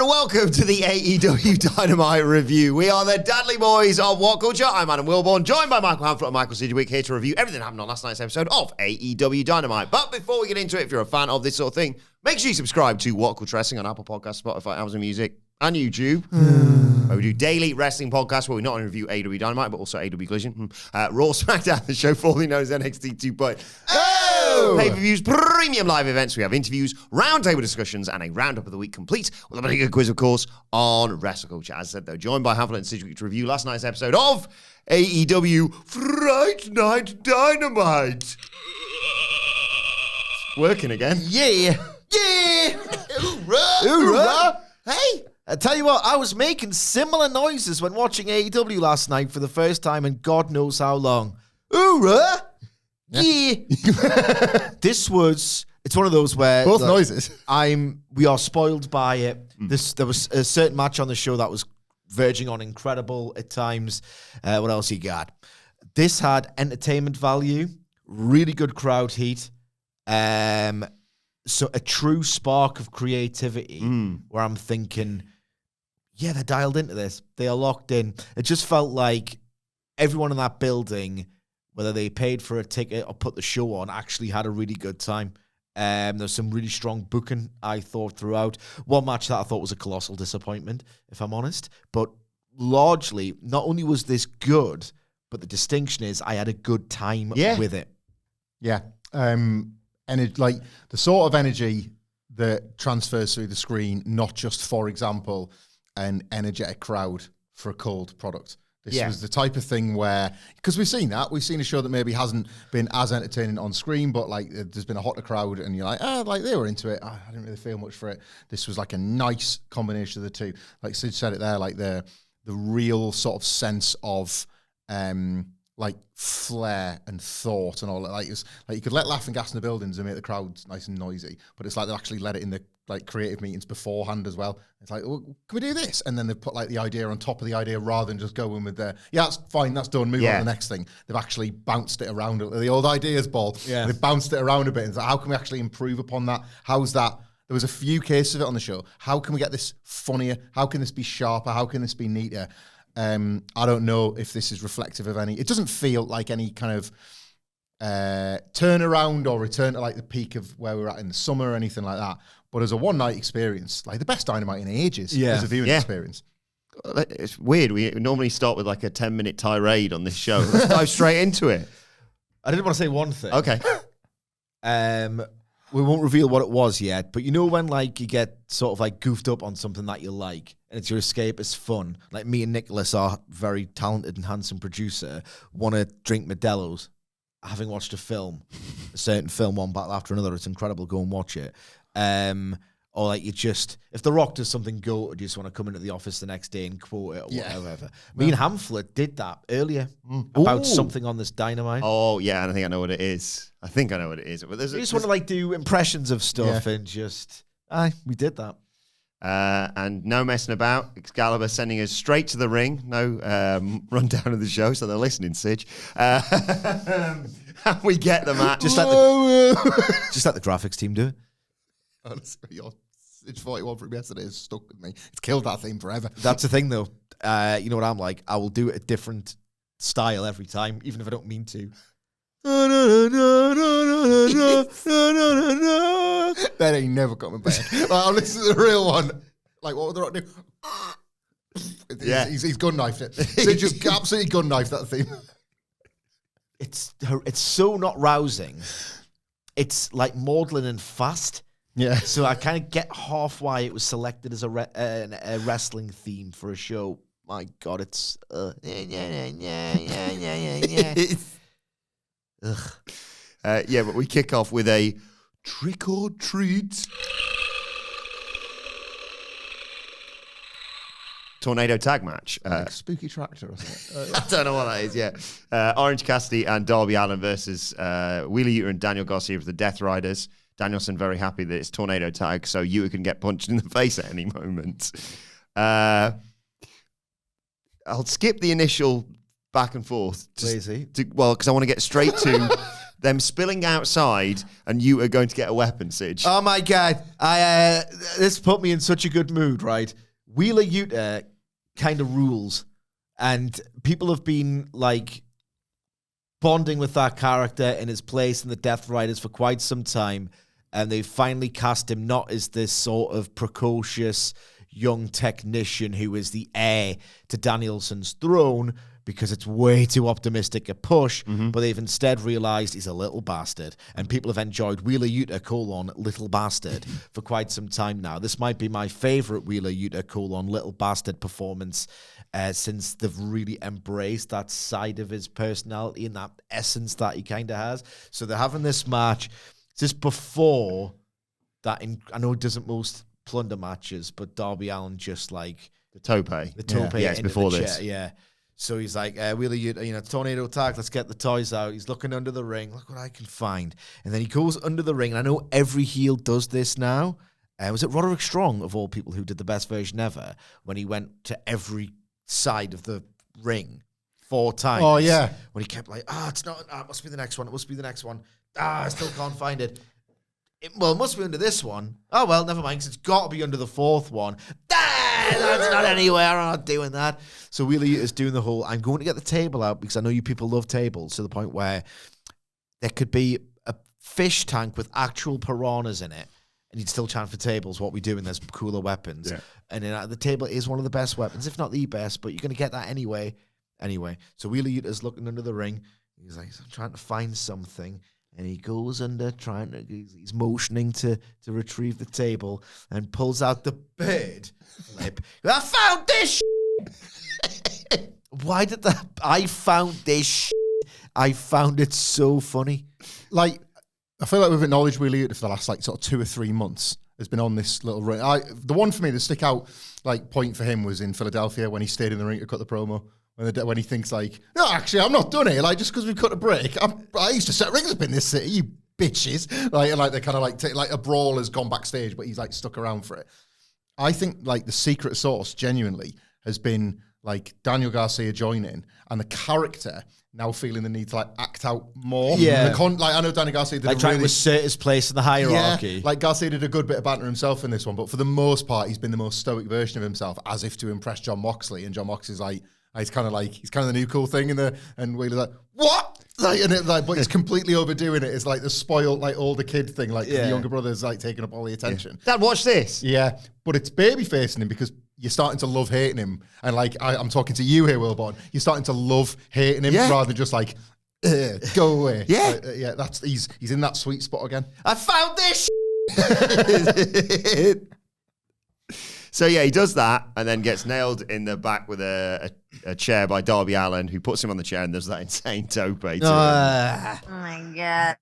and welcome to the AEW Dynamite review. We are the Dudley Boys of WhatCulture. I'm Adam Wilbourn, joined by Michael Hamflett and Michael Sidgwick, here to review everything that happened on last night's episode of AEW Dynamite. But before we get into it, if you're a fan of this sort of thing, make sure you subscribe to WhatCulture Wrestling on Apple Podcasts, Spotify, Amazon Music, and YouTube. Where we do daily wrestling podcasts where we not only review AEW Dynamite, but also AEW Collision. Raw, SmackDown, the show formerly known as NXT 2.0. Pay-per-views, premium live events. We have interviews, roundtable discussions, and a roundup of the week complete with a pretty good quiz, of course, on WrestleCulture. As I said, though, joined by Hamflett and Sidgwick to review last night's episode of AEW Fright Night Dynamite. It's working again. Yeah. Hoorah! Hoorah! Hey! I tell you what, I was making similar noises when watching AEW last night for the first time in God knows how long. Hoorah! Yeah. It's one of those where both noises. We are spoiled by it. There was a certain match on the show that was verging on incredible at times. What else you got? This had entertainment value, really good crowd heat, so a true spark of creativity where I'm thinking, yeah, they're dialed into this. They are locked in. It just felt like everyone in that building, whether they paid for a ticket or put the show on, actually had a really good time. There's some really strong booking, I thought, throughout. One match that I thought was a colossal disappointment, if I'm honest. But largely, not only was this good, but the distinction is I had a good time with it. Yeah. And it, like the sort of energy that transfers through the screen, not just, for example, an energetic crowd for a cold product. This was the type of thing where, because we've seen a show that maybe hasn't been as entertaining on screen, but like there's been a hotter crowd and you're like, like they were into it. I didn't really feel much for it. This was like a nice combination of the two. Like Sid said it there, like the real sort of sense of like flair and thought and all that. Like it's like you could let laugh and gas in the buildings and make the crowd nice and noisy, but it's like they actually let it in the like creative meetings beforehand as well. It's like, can we do this? And then they've put like the idea on top of the idea rather than just going with that's fine, that's done, move on to the next thing. They've actually bounced it around. The old ideas ball. Yeah. They've bounced it around a bit. And so how can we actually improve upon that? How's that? There was a few cases of it on the show. How can we get this funnier? How can this be sharper? How can this be neater? I don't know if this is reflective of any. It doesn't feel like any kind of turnaround or return to like the peak of where we were at in the summer or anything like that. But as a one-night experience, like the best Dynamite in ages as a viewing experience. It's weird. We normally start with like a 10-minute tirade on this show. Let's dive straight into it. I didn't want to say one thing. Okay. We won't reveal what it was yet, but you know when like you get sort of like goofed up on something that you like and it's your escape, it's fun. Like me and Nicholas, our very talented and handsome producer, want to drink Modelo's. Having watched a certain film, one battle after another, it's incredible. Go and watch it. Or like you just, if The Rock does something good, or you just want to come into the office the next day and quote it or whatever. Me and Hamflett did that earlier about something on this Dynamite. Oh yeah, and I think I know what it is. But we just want to like do impressions of stuff and just, we did that. And no messing about. Excalibur sending us straight to the ring. No rundown of the show, so they're listening, Sidge. And we get the match. Just let the graphics team do it. Honestly, your Sidge 41 from yesterday is stuck with me. It's killed that theme forever. That's the thing, though. You know what I'm like? I will do it a different style every time, even if I don't mean to. That ain't never coming back. I'll listen to the real one. Like, what would The Rock do? He's gun knifed it. So just absolutely gun knifed that theme. It's so not rousing. It's like maudlin and fast. Yeah. So I kind of get half why it was selected as a wrestling theme for a show. My God, it's Ugh. But we kick off with a trick or treat. Tornado tag match. Like spooky tractor or something. I don't know what that is, Orange Cassidy and Darby Allin versus Wheeler Yuta and Daniel Garcia for the Death Riders. Danielson very happy that it's tornado tag, so Yuta can get punched in the face at any moment. I'll skip the initial back and forth. Lazy. Because I want to get straight to them spilling outside and you are going to get a weapon, Sidge. Oh my God. This put me in such a good mood, right? Wheeler Yuta kind of rules. And people have been like bonding with that character in his place in the Death Riders for quite some time. And they finally cast him not as this sort of precocious young technician who is the heir to Danielson's throne, because it's way too optimistic a push, but they've instead realized he's a little bastard. And people have enjoyed Wheeler Yuta, little bastard, for quite some time now. This might be my favorite Wheeler Yuta, little bastard performance since they've really embraced that side of his personality and that essence that he kind of has. So they're having this match just before that. I know it doesn't most plunder matches, but Darby Allin just like... The tope. Yeah, it's before this. Chair, yeah. So he's like, Wheeler Yuta, tornado attack, let's get the toys out. He's looking under the ring. Look what I can find. And then he goes under the ring. And I know every heel does this now. Was it Roderick Strong, of all people, who did the best version ever, when he went to every side of the ring 4 times? Oh, yeah. When he kept like, it's not, it must be the next one. It must be the next one. I still can't find it. It must be under this one. Oh, well, never mind, because it's got to be under the 4th one. That's not anywhere. I'm not doing that. So Wheeler is doing the whole, I'm going to get the table out because I know you people love tables, to the point where there could be a fish tank with actual piranhas in it, and you'd still chant for tables. What we do, and there's cooler weapons. Yeah. And then the table is one of the best weapons, if not the best, but you're going to get that anyway. So Wheeler is looking under the ring. He's like, I'm trying to find something. And he goes under, he's motioning to retrieve the table, and pulls out the bird flip. I found this Why did that? I found this I found it so funny. Like, I feel like we've acknowledged Wheeler Yuta for the last, like, sort of 2 or 3 months. Has been on this little run. The one for me, the stick out, like, point for him was in Philadelphia when he stayed in the ring to cut the promo. When he thinks like, no, actually, I'm not done it. Like, just because we've cut a break, I used to set rings up in this city, you bitches. Like, and like, they kind of like, like a brawl has gone backstage, but he's like stuck around for it. I think like the secret sauce genuinely has been like Daniel Garcia joining and the character now feeling the need to like act out more. Yeah. Like, I know Daniel Garcia did trying to assert his place in the hierarchy. Yeah, like Garcia did a good bit of banter himself in this one, but for the most part, he's been the most stoic version of himself, as if to impress John Moxley. And John Moxley's like, he's kind of the new cool thing, and Wheeler's like, what? Like, and it, like, but he's completely overdoing it. It's like the spoiled, like, older kid thing, like the younger brother's like taking up all the attention. Dad, watch this. Yeah, but it's baby facing him because you're starting to love hating him, and like I'm talking to you here, Wilbourn. You're starting to love hating him rather than just like go away. Yeah, That's he's in that sweet spot again. I found this. So yeah, he does that and then gets nailed in the back with a chair by Darby Allin, who puts him on the chair and does that insane tope to him. Oh my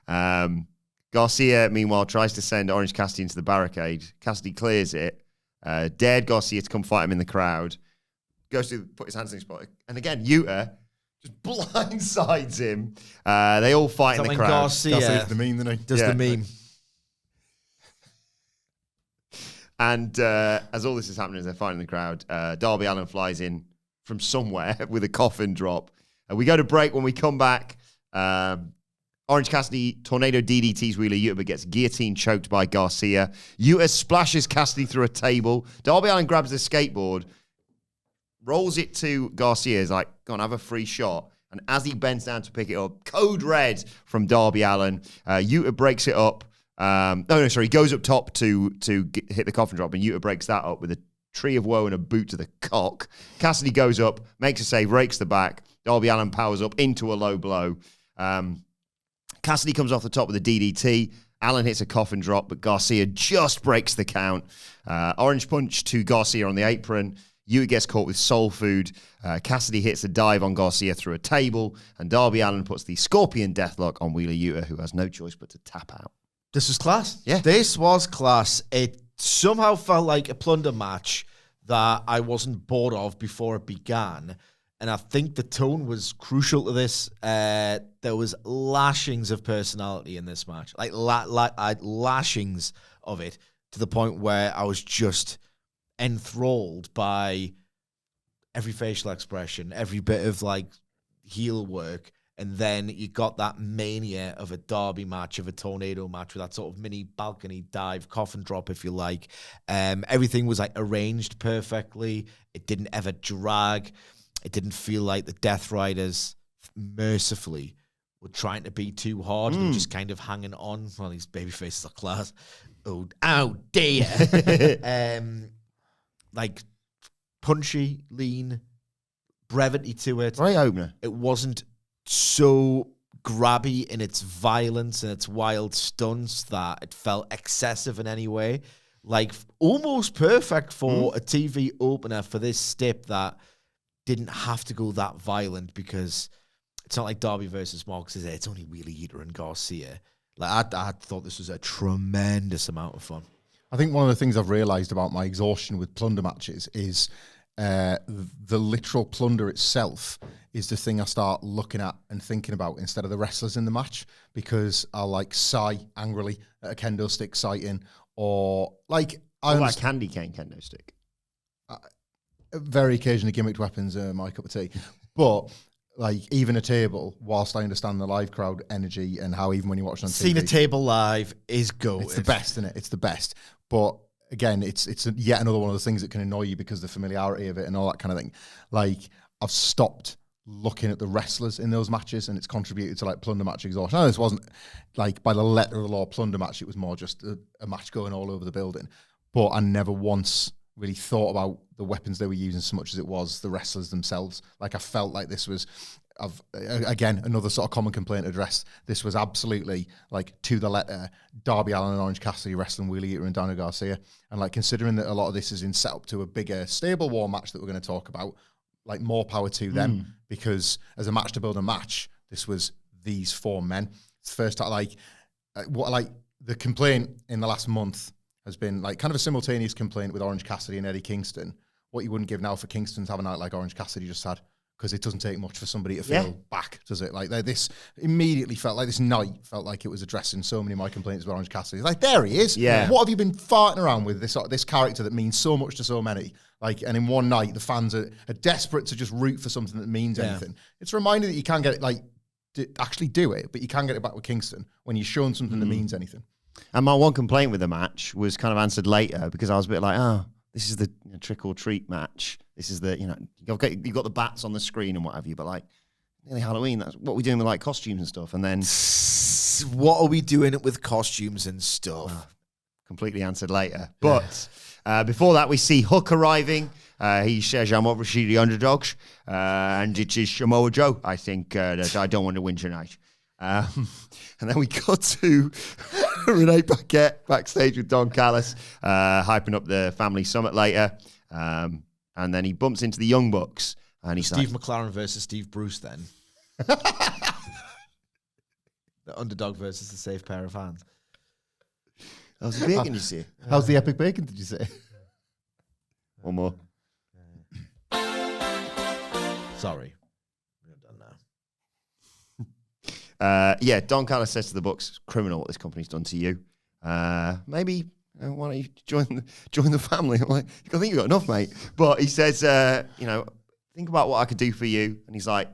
God. Garcia, meanwhile, tries to send Orange Cassidy into the barricade. Cassidy clears it, dared Garcia to come fight him in the crowd, goes to put his hands in his pocket, and again, Yuta just blindsides him. They all fight in the crowd. Garcia does the meme, doesn't he? Does the meme. And as all this is happening, as they're fighting in the crowd, Darby Allin flies in from somewhere with a coffin drop. We go to break. When we come back, Orange Cassidy tornado DDTs Wheeler Yuta, but gets guillotine choked by Garcia. Yuta splashes Cassidy through a table. Darby Allin grabs the skateboard, rolls it to Garcia. He's like, go on, have a free shot. And as he bends down to pick it up, code red from Darby Allin. Yuta breaks it up. He goes up top to hit the coffin drop, and Yuta breaks that up with a tree of woe and a boot to the cock. Cassidy goes up, makes a save, rakes the back. Darby Allin powers up into a low blow. Cassidy comes off the top with a DDT. Allin hits a coffin drop, but Garcia just breaks the count. Orange punch to Garcia on the apron. Yuta gets caught with soul food. Cassidy hits a dive on Garcia through a table, and Darby Allin puts the Scorpion Deathlock on Wheeler Yuta, who has no choice but to tap out. This was class. Yeah. This was class. It somehow felt like a plunder match that I wasn't bored of before it began. And I think the tone was crucial to this. There was lashings of personality in this match. Like lashings of it, to the point where I was just enthralled by every facial expression, every bit of like heel work, And then you got that mania of a Darby match, of a tornado match with that sort of mini balcony dive, coffin drop, if you like. Everything was like arranged perfectly. It didn't ever drag. It didn't feel like the Death Riders mercifully were trying to be too hard. They were just kind of hanging on. Well, these baby faces are class. Oh dear. Like punchy, lean, brevity to it. Right opener. It wasn't so grabby in its violence and its wild stunts that it felt excessive in any way. Like almost perfect for a TV opener for this stip that didn't have to go that violent, because it's not like Darby versus Moxley. It's only really Hayter and Garcia. Like I thought this was a tremendous amount of fun. I think one of the things I've realised about my exhaustion with plunder matches is the literal plunder itself is the thing I start looking at and thinking about instead of the wrestlers in the match, because I'll like sigh angrily at a kendo stick sighting, or like like candy cane kendo stick. Very occasionally gimmicked weapons are my cup of tea. But like even a table, whilst I understand the live crowd energy and how even when you watch it on TV, seeing a table live is gold. It's the best, isn't it? It's the best. But again, it's yet another one of those things that can annoy you because of the familiarity of it and all that kind of thing. Like I've stopped looking at the wrestlers in those matches, and it's contributed to like plunder match exhaustion. No, this wasn't like by the letter of the law plunder match. It was more just a match going all over the building. But I never once really thought about the weapons they were using so much as it was the wrestlers themselves. Like I felt like this was, again, another sort of common complaint addressed. This was absolutely like to the letter Darby Allin and Orange Cassidy wrestling Wheeler Yuta and Daniel Garcia. And like considering that a lot of this is in set up to a bigger stable war match that we're going to talk about, like more power to them, because as a match to build a match, this was these four men. It's the first time, like the complaint in the last month has been like kind of a simultaneous complaint with Orange Cassidy and Eddie Kingston. What you wouldn't give now for Kingston to have a night like Orange Cassidy just had, because it doesn't take much for somebody to feel back, does it? Like this immediately felt like this night felt like it was addressing so many of my complaints with Orange Cassidy. Like there he is. Yeah. What have you been farting around with this character that means so much to so many? Like, and in one night the fans are desperate to just root for something that means anything. It's a reminder that you can get it, like actually do it, but you can get it back with Kingston when you're showing something that means anything. And my one complaint with the match was kind of answered later, because I was a bit like, this is the trick or treat match. This is the, you've got the bats on the screen and what have you, but like, nearly Halloween, that's what we're doing with like costumes and stuff. And then what are we doing with costumes and stuff? Completely answered later. But before that, we see Hook arriving. He says, I'm obviously the underdog, and it is Samoa Joe. I think that I don't want to win tonight. And then we got to Renee Paquette backstage with Don Callis, hyping up the family summit later. And then he bumps into the Young Bucks. And he's Steve McLaren versus Steve Bruce then. The underdog versus the safe pair of hands. How's the bacon, you see? How's the epic bacon, did you say? One more. Sorry. We're done now. Don Callis says to the Bucks, criminal what this company's done to you. Maybe why don't you join the family? I'm like, I think you've got enough, mate. But he says, think about what I could do for you. And he's like,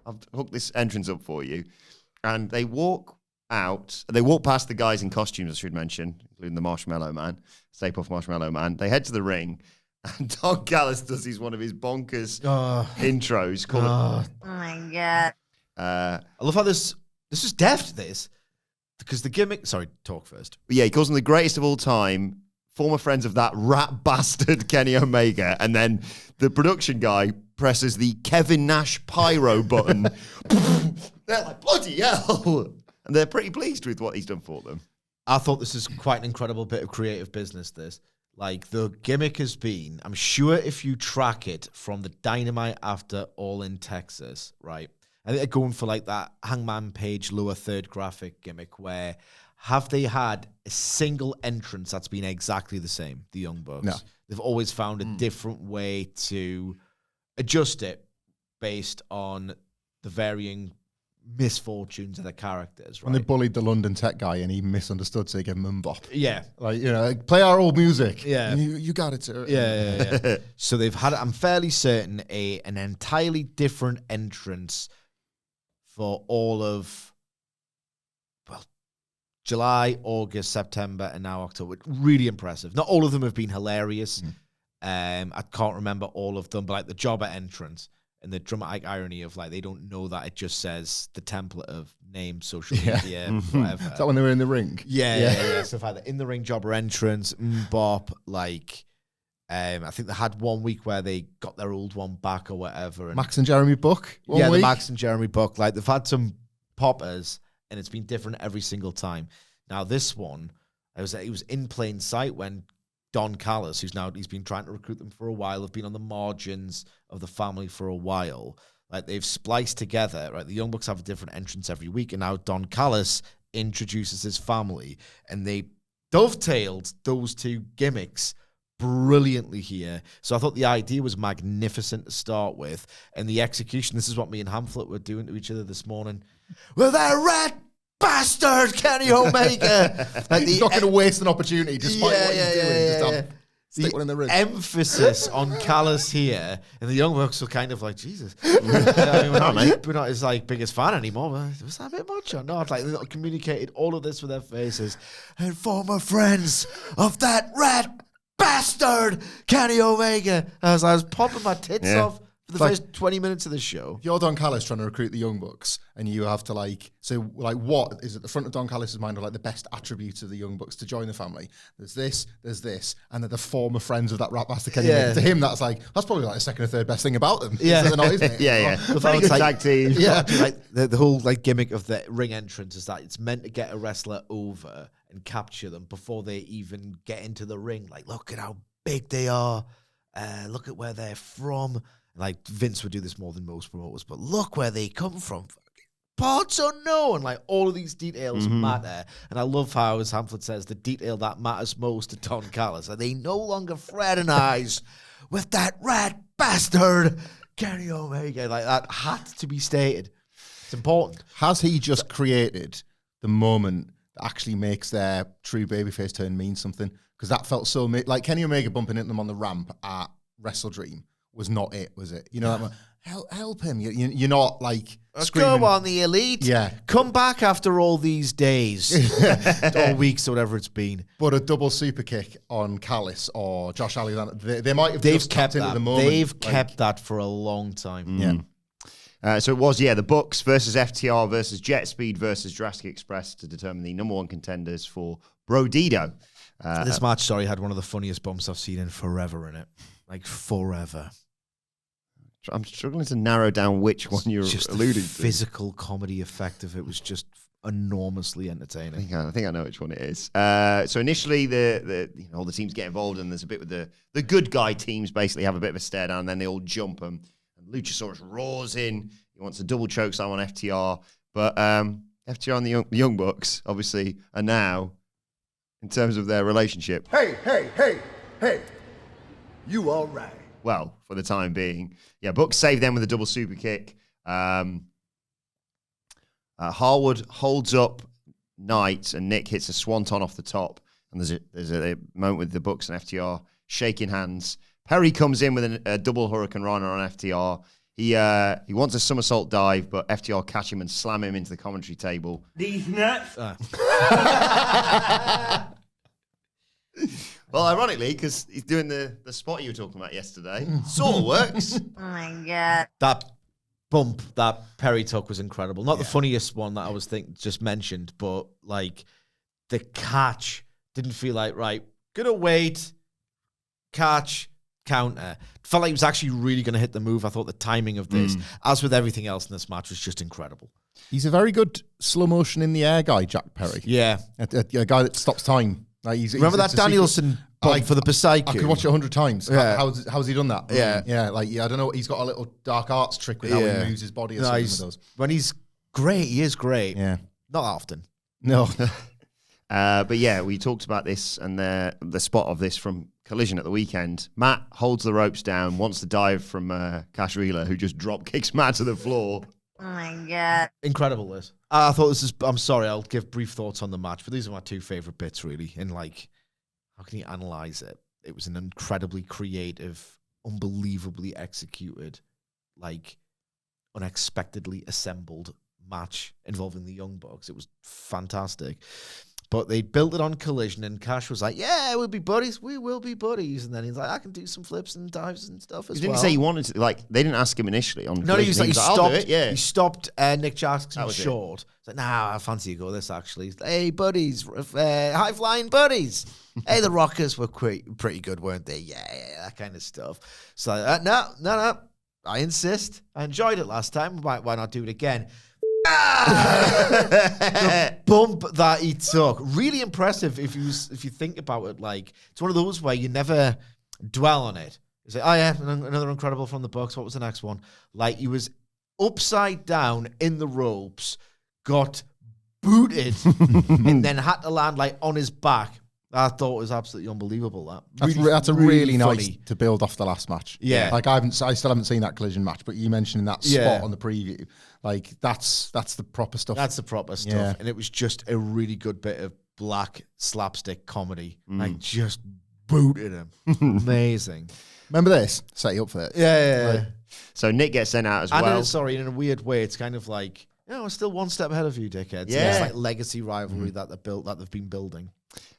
I've hooked this entrance up for you. And they walk out. They walk past the guys in costumes, I should mention, including the Marshmallow Man, Stay Puft Marshmallow Man. They head to the ring. And Don Callis does one of his bonkers intros. Oh my God. I love how this is deft, because the gimmick... Sorry, talk first. But yeah, he calls him the greatest of all time, former friends of that rat bastard Kenny Omega, and then the production guy presses the Kevin Nash pyro button. They're like, bloody hell! And they're pretty pleased with what he's done for them. I thought this is quite an incredible bit of creative business, this. Like, the gimmick has been... I'm sure if you track it from the Dynamite after All in Texas, right? I think they're going for like that Hangman Page lower third graphic gimmick where have they had a single entrance that's been exactly the same, the Young Bucks? No. They've always found a different way to adjust it based on the varying misfortunes of the characters, right? When they bullied the London tech guy and he misunderstood, so they gave him Mbop. Yeah. Like, play our old music. Yeah. You got it, sir. Yeah. So they've had, I'm fairly certain, an entirely different entrance for all of, July, August, September, and now October. Really impressive. Not all of them have been hilarious. I can't remember all of them, but like the jobber entrance and the dramatic irony of like they don't know that it just says the template of name, social media, whatever. Is that when they were in the ring? Yeah. So either in the ring jobber entrance, bop, like I think they had 1 week where they got their old one back or whatever. And Max and Jeremy Buck. the Max and Jeremy Buck. Like they've had some poppers, and it's been different every single time. Now this one, it was in plain sight when Don Callis, he's been trying to recruit them for a while, have been on the margins of the family for a while. Like they've spliced together, right? The Young Bucks have a different entrance every week, and now Don Callis introduces his family, and they dovetailed those two gimmicks brilliantly here. So I thought the idea was magnificent to start with, and the execution, this is what me and Hamflett were doing to each other this morning. Well, that rat bastard Kenny Omega. Like he's not going to waste an opportunity despite what he's doing. Just stick one in the ring. Emphasis on Callis here, and the Young Bucks were kind of like, Jesus. We're not his like biggest fan anymore. Was that a bit much or not? Like they communicated all of this with their faces. And former friends of that rat bastard Kenny Omega. As I was popping my tits off for the first 20 minutes of the show. If you're Don Callis trying to recruit the Young Bucks, and you have to what is at the front of Don Callis' mind are like the best attributes of the Young Bucks to join the family? There's this, and they're the former friends of that rat bastard Kenny Omega. To him, that's probably like the second or third best thing about them. Yeah. They're not, isn't it? Yeah. The Pretty good tag team. Yeah. Like the whole like gimmick of the ring entrance is that it's meant to get a wrestler over and capture them before they even get into the ring. Like, look at how big they are. Look at where they're from. Like Vince would do this more than most promoters, but look where they come from. Parts unknown. Like all of these details matter. And I love how, as Hamflett says, the detail that matters most to Don Callis. And they no longer fraternize with that rat bastard Kenny Omega. Like that had to be stated. It's important. Has he just created the moment that actually makes their true babyface turn mean something? Because that felt so like Kenny Omega bumping into them on the ramp at Wrestle Dream was not it, was it? You know, help him. You're not like screaming. Come on, the Elite. Yeah. Come back after all these days. Or weeks or whatever it's been. But a double super kick on Callis or Josh Alexander, they might have They've just kept tapped into that. the moment. They've kept that for a long time. Yeah. So it was, the Bucks versus FTR versus Jet Speed versus Jurassic Express to determine the number one contenders for Brodido. This match, had one of the funniest bumps I've seen in forever in it. Like forever. I'm struggling to narrow down which one you're just alluding the to. physical comedy effect of it was just enormously entertaining. I think I know which one it is. So initially, all the teams get involved, and there's a bit with the good guy teams basically have a bit of a stare down, and then they all jump them. And Luchasaurus roars in. He wants a double chokeslam on FTR, but FTR and the Young Bucks obviously are now, in terms of their relationship. Hey! You all right? Well, for the time being. Bucks save them with a double super kick. Harwood holds up Knight, and Nick hits a swanton off the top. And there's a moment with the Bucks and FTR shaking hands. Perry comes in with a double Hurricane Rana on FTR. He wants a somersault dive, but FTR catch him and slam him into the commentary table. These nuts? Well, ironically, because he's doing the spot you were talking about yesterday. Sort of works. Oh my God. That bump that Perry took was incredible. Not the funniest one that I was just mentioned, but like the catch didn't feel like, right, gonna wait, catch, counter. Felt like he was actually really going to hit the move. I thought the timing of this, as with everything else in this match, was just incredible. He's a very good slow motion in the air guy, Jack Perry. Yeah. A guy that stops time. Like Remember that Danielson bump for the Psycho? I could watch it 100 times. Yeah. How's he done that? Yeah. I don't know. He's got a little dark arts trick with how he moves his body. When he's great, he is great. Yeah. Not often. No. But we talked about this and the spot of this from Collision at the weekend. Matt holds the ropes down, wants to dive from Cash Wheeler, who just drop kicks Matt to the floor. Oh my God. Incredible, Liz. I thought this is, I'm sorry, I'll give brief thoughts on the match, but these are my two favorite bits, really. And like, how can you analyze it? It was an incredibly creative, unbelievably executed, like unexpectedly assembled match involving the Young Bucks. It was fantastic. But they built it on Collision, and Cash was like, yeah, we'll be buddies. We will be buddies. And then he's like, I can do some flips and dives and stuff as well. He didn't say he wanted to, like, they didn't ask him initially on No, he was like, I'll do it, yeah. He stopped Nick Jackson short. He's like, nah, I fancy you go this, actually. Hey, buddies, high-flying buddies. Hey, the Rockers were pretty good, weren't they? Yeah, that kind of stuff. So, no, I insist. I enjoyed it last time. Why not do it again? The bump that he took, really impressive if you think about it. Like, it's one of those where you never dwell on it. It's like, oh yeah, another incredible from the Bucks. What was the next one? Like, he was upside down in the ropes, got booted, and then had to land like on his back. I thought it was absolutely unbelievable. That's a really funny. nice to build off the last match. Yeah. Like I still haven't seen that Collision match, but you mentioned that spot on the preview. Like that's the proper stuff. That's the proper stuff. Yeah. And it was just a really good bit of black slapstick comedy. Like, just booted him. Amazing. Remember this? Set you up for it. Yeah. Like, So Nick gets sent out as And well. in a weird way, it's kind of like, we're still one step ahead of you, dickheads. Yeah. It's like legacy rivalry that they've been building.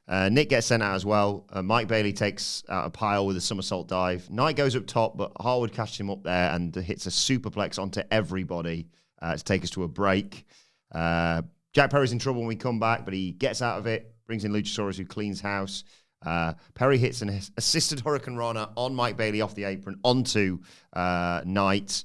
Nick gets sent out as well. Mike Bailey takes out a pile with a somersault dive. Knight goes up top, but Harwood catches him up there and hits a superplex onto everybody to take us to a break. Jack Perry's in trouble when we come back, but he gets out of it, brings in Luchasaurus, who cleans house. Perry hits an assisted Hurricane Rana on Mike Bailey off the apron onto Knight.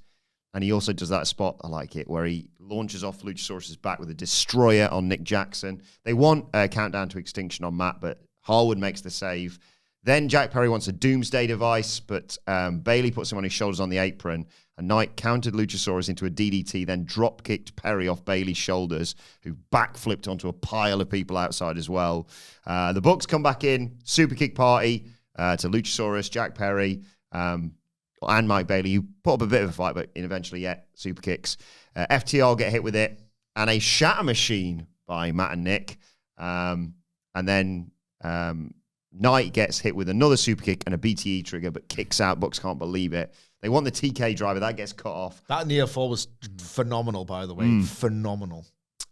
And he also does that spot, I like it, where he launches off Luchasaurus' back with a destroyer on Nick Jackson. They want a countdown to extinction on Matt, but Harwood makes the save. Then Jack Perry wants a doomsday device, but Bailey puts him on his shoulders on the apron. And Knight countered Luchasaurus into a DDT, then drop-kicked Perry off Bailey's shoulders, who backflipped onto a pile of people outside as well. The Bucks come back in, super kick party to Luchasaurus, Jack Perry, and Mike Bailey, who put up a bit of a fight, but eventually, super kicks. FTR get hit with it, and a shatter machine by Matt and Nick. And then Knight gets hit with another super kick and a BTE trigger, but kicks out. Bucks can't believe it. They want the TK driver. That gets cut off. That near fall was phenomenal, by the way. Phenomenal.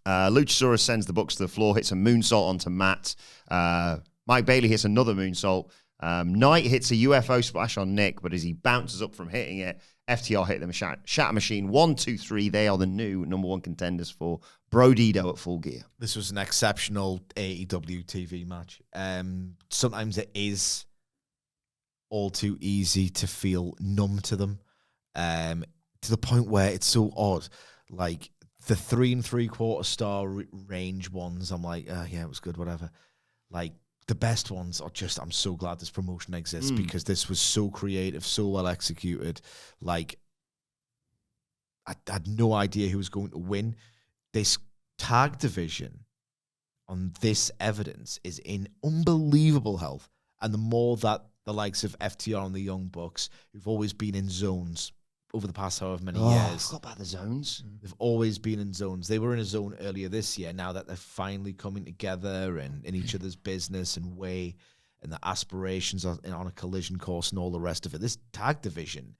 Luchasaurus sends the Bucks to the floor, hits a moonsault onto Matt. Mike Bailey hits another moonsault. Knight hits a UFO splash on Nick, but as he bounces up from hitting it, FTR hit them a shatter machine. 1, 2, 3. They are the new number one contenders for Brodido at Full Gear. This was an exceptional AEW TV match. Sometimes it is all too easy to feel numb to them, to the point where it's so odd. Like the 3 3/4 star range ones, I'm like, yeah, it was good, whatever. Like, the best ones are just, I'm so glad this promotion exists because this was so creative, so well executed. Like, I had no idea who was going to win. This tag division on this evidence is in unbelievable health. And the more that the likes of FTR and the Young Bucks, who've always been in zones over the past however many years. I forgot about the zones. They've always been in zones. They were in a zone earlier this year. Now that they're finally coming together and in each other's business and way, and the aspirations on a collision course and all the rest of it. This tag division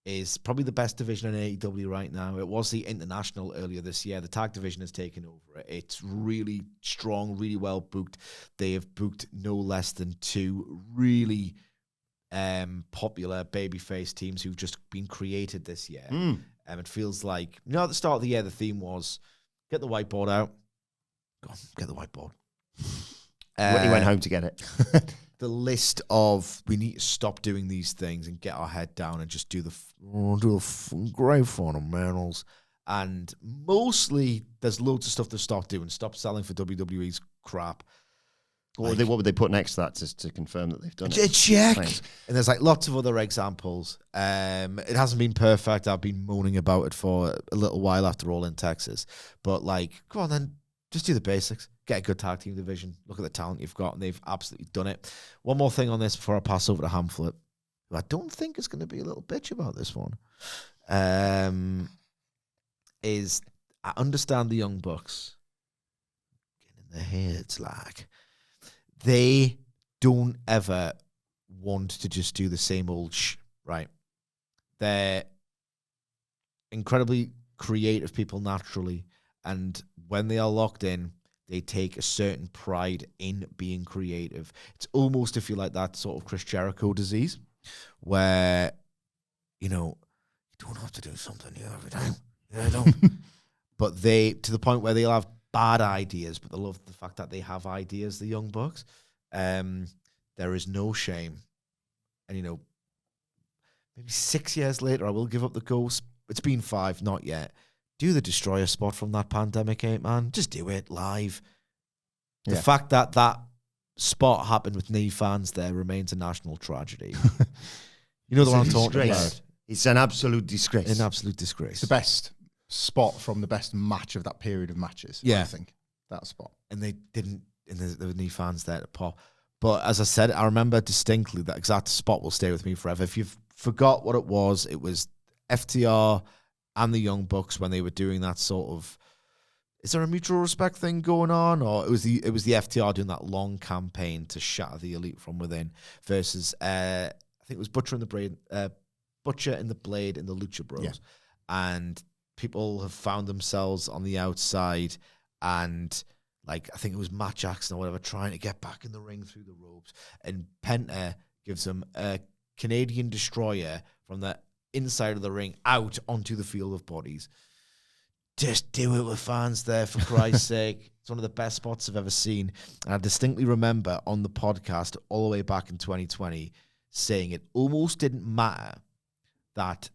is probably the best division in AEW right now. It was the International earlier this year. The tag division has taken over. It's really strong, really well booked. They have booked no less than 2 really popular babyface teams who've just been created this year. It feels like, at the start of the year, the theme was get the whiteboard out. Go on, get the whiteboard. He went home to get it. The list of we need to stop doing these things and get our head down and just do the great fundamentals. And mostly, there's loads of stuff to stop doing. Stop selling for WWE's crap. What would they put next to that to confirm that they've done it? Check. Thanks. And there's like lots of other examples. It hasn't been perfect. I've been moaning about it for a little while after all in Texas. But like, come on then, just do the basics. Get a good tag team division. Look at the talent you've got, and they've absolutely done it. One more thing on this before I pass over to Hamflett, who I don't think is going to be a little bitch about this one, is I understand the Young Bucks. Getting in their heads like... They don't ever want to just do the same old right? They're incredibly creative people naturally, And when they are locked in, they take a certain pride in being creative. It's almost, if you like, that sort of Chris Jericho disease where, you don't have to do something new every time. I don't. But they, to the point where they'll have bad ideas, but they love the fact that they have ideas, the Young Bucks. There is no shame. And, maybe 6 years later, I will give up the ghost. It's been 5, not yet. Do the Destroyer spot from that Pandemic 8, man. Just do it live. The fact that that spot happened with knee fans there remains a national tragedy. You know the one I'm talking about? It's an absolute disgrace. An absolute disgrace. It's the best spot from the best match of that period of matches. Yeah. I think that spot. And they didn't, and there were knee fans there to pop. But as I said, I remember distinctly that exact spot will stay with me forever. If you've forgot what it was FTR and the Young Bucks when they were doing that sort of, is there a mutual respect thing going on? Or it was the FTR doing that long campaign to shatter the Elite from within versus, I think it was Butcher and the Blade and the Lucha Bros. Yeah. And people have found themselves on the outside and, like, I think it was Matt Jackson or whatever, trying to get back in the ring through the ropes. And Penta gives them a Canadian Destroyer from the inside of the ring out onto the field of bodies. Just do it with fans there, for Christ's sake. It's one of the best spots I've ever seen. And I distinctly remember on the podcast all the way back in 2020 saying it almost didn't matter that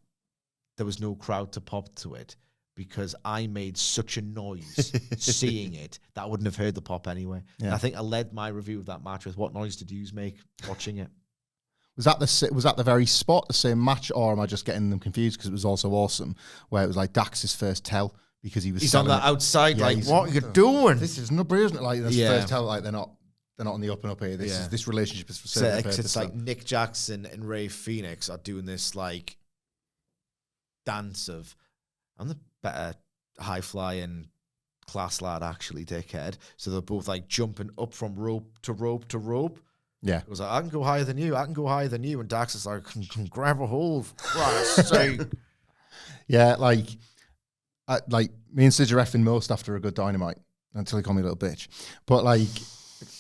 there was no crowd to pop to it because I made such a noise seeing it that I wouldn't have heard the pop anyway. Yeah. And I think I led my review of that match with what noise did you make watching it? Was that the very spot, the same match, or am I just getting them confused because it was also awesome where it was like Dax's first tell because he's on the outside like, what are you doing? This is not isn't it? Like this Yeah. first tell, like they're not on the up and up here. This relationship is for So certain it's purpose. like Nick Jackson and Ray Phoenix are doing this like dance of, I'm the better high flying class lad actually, dickhead. So they're both like jumping up from rope to rope to rope. Yeah. It was like, I can go higher than you. And Dax is like, can grab a hold. For Christ's sake. Yeah, like me and Sid are effing most after a good Dynamite until he called me a little bitch. But like,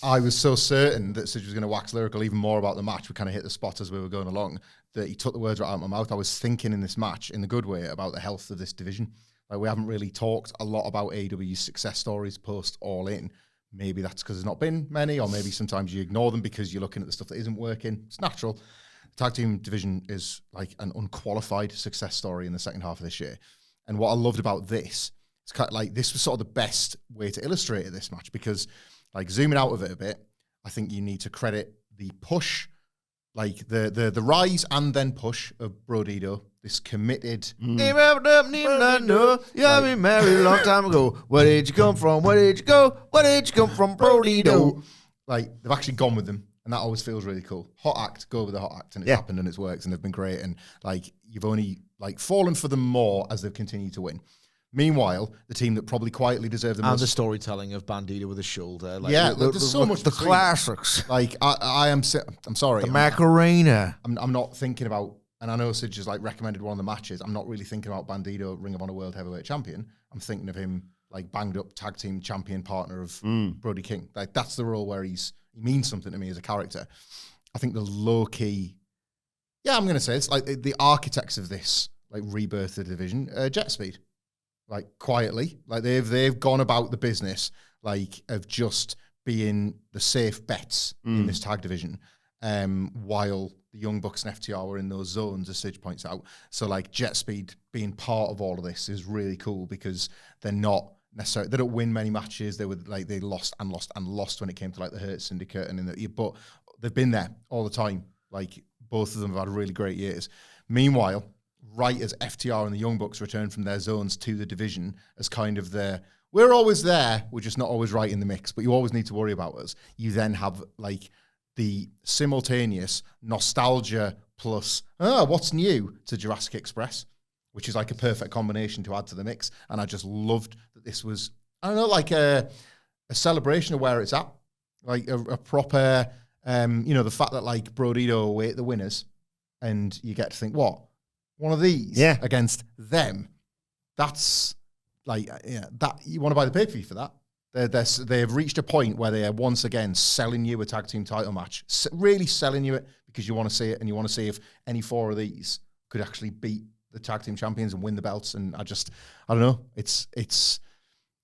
I was so certain that Sid was going to wax lyrical even more about the match. We kind of hit the spot as we were going along that he took the words right out of my mouth. I was thinking in this match, in the good way, about the health of this division. Like, we haven't really talked a lot about AEW's success stories post All In. Maybe that's because there's not been many, or maybe sometimes you ignore them because you're looking at the stuff that isn't working. It's natural. The tag team division is like an unqualified success story in the second half of this year. And what I loved about this, it's kind of like this was sort of the best way to illustrate it, this match, because like zooming out of it a bit, I think you need to credit the push, like the rise and then push of Brodido, this committed. Yeah, we married a long time ago. Where did you come from? Where did you go? Where did you come from, Brodido? Like, they've actually gone with them, and that always feels really cool. Hot act, go with the hot act, and it's happened and it's worked, and they've been great, and like you've only like fallen for them more as they've continued to win. Meanwhile, the team that probably quietly deserve the most, and the storytelling of Bandito with his shoulder, like there's so much the between. Classics. Like I'm sorry, the Macarena. I'm not thinking about, and I know Sid just like recommended one of the matches. I'm not really thinking about Bandito, Ring of Honor World Heavyweight Champion. I'm thinking of him like banged up tag team champion partner of Brody King. Like, that's the role where he means something to me as a character. I think the low key, I'm going to say it's like the architects of this like rebirth of the division, Jet Speed. Like, quietly, like they've gone about the business like of just being the safe bets in this tag division, while the Young Bucks and FTR were in those zones, as Sidge points out. So like Jet Speed being part of all of this is really cool because they're not necessarily, they don't win many matches. They lost when it came to like the Hurt Syndicate but they've been there all the time. Like, both of them have had really great years. Meanwhile, right as FTR and the Young Bucks return from their zones to the division as kind of we're always there, we're just not always right in the mix, but you always need to worry about us. You then have like the simultaneous nostalgia plus, what's new to Jurassic Express, which is like a perfect combination to add to the mix. And I just loved that this was, I don't know, like a celebration of where it's at, like a proper, the fact that like Brodido await the winners and you get to think, what? One of these against them. That's that you want to buy the pay-per-view for that. They've reached a point where they are once again selling you a tag team title match, really selling you it because you want to see it and you want to see if any 4 of these could actually beat the tag team champions and win the belts. And I don't know. It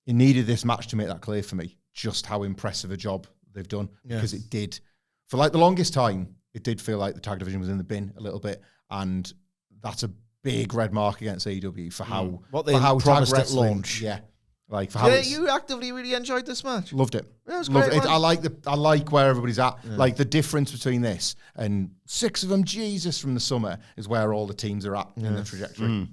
needed this match to make that clear for me, just how impressive a job they've done, because it did, for like the longest time, it did feel like the tag division was in the bin a little bit. And that's a big red mark against AEW for how, promised tag at launch. Yeah. Like for how you actively really enjoyed this match. Loved it. Yeah, it was Loved great, it. man. I like where everybody's at. Yeah. Like the difference between this and 6 of them, Jesus, from the summer is where all the teams are at in the trajectory.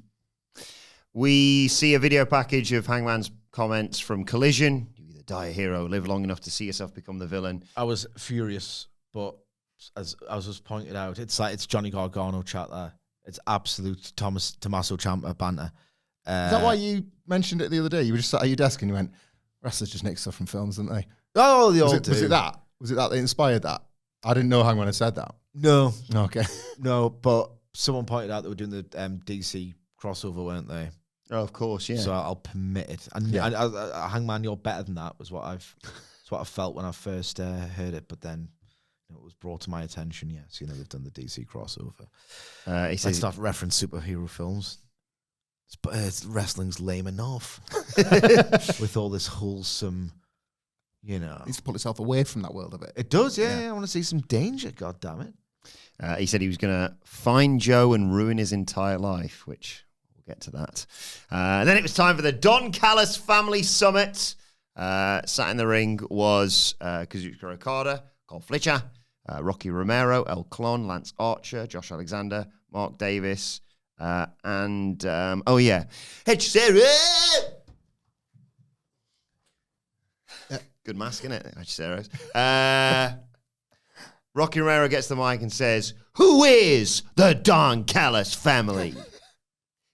We see a video package of Hangman's comments from Collision. You either die a hero, live long enough to see yourself become the villain. I was furious, but as was pointed out, it's Johnny Gargano chat there. It's absolute Tommaso Ciampa banter. Is that why you mentioned it the other day? You were just sat at your desk and you went, wrestlers just nick stuff from films, didn't they? Oh, they all do. Was it that? Was it that they inspired that? I didn't know Hangman had said that. No. Okay. No, but someone pointed out they were doing the DC crossover, weren't they? Oh, of course, yeah. So I'll permit it. And Hangman, you're better than that, was what I felt when I first heard it. But then it was brought to my attention, they've done the DC crossover. Let's not reference superhero films. Wrestling's lame enough with all this wholesome, It needs to pull itself away from that world a bit. It does, yeah. I want to see some danger, God damn it. He said he was going to find Joe and ruin his entire life, which we'll get to that. Then it was time for the Don Callis Family Summit. Sat in the ring was Kazuchika Okada, Cole Fletcher, Rocky Romero, El Clon, Lance Archer, Josh Alexander, Mark Davis, and Hechicero. Good mask, innit? Hechiceros. Rocky Romero gets the mic and says, "Who is the Don Callis family?"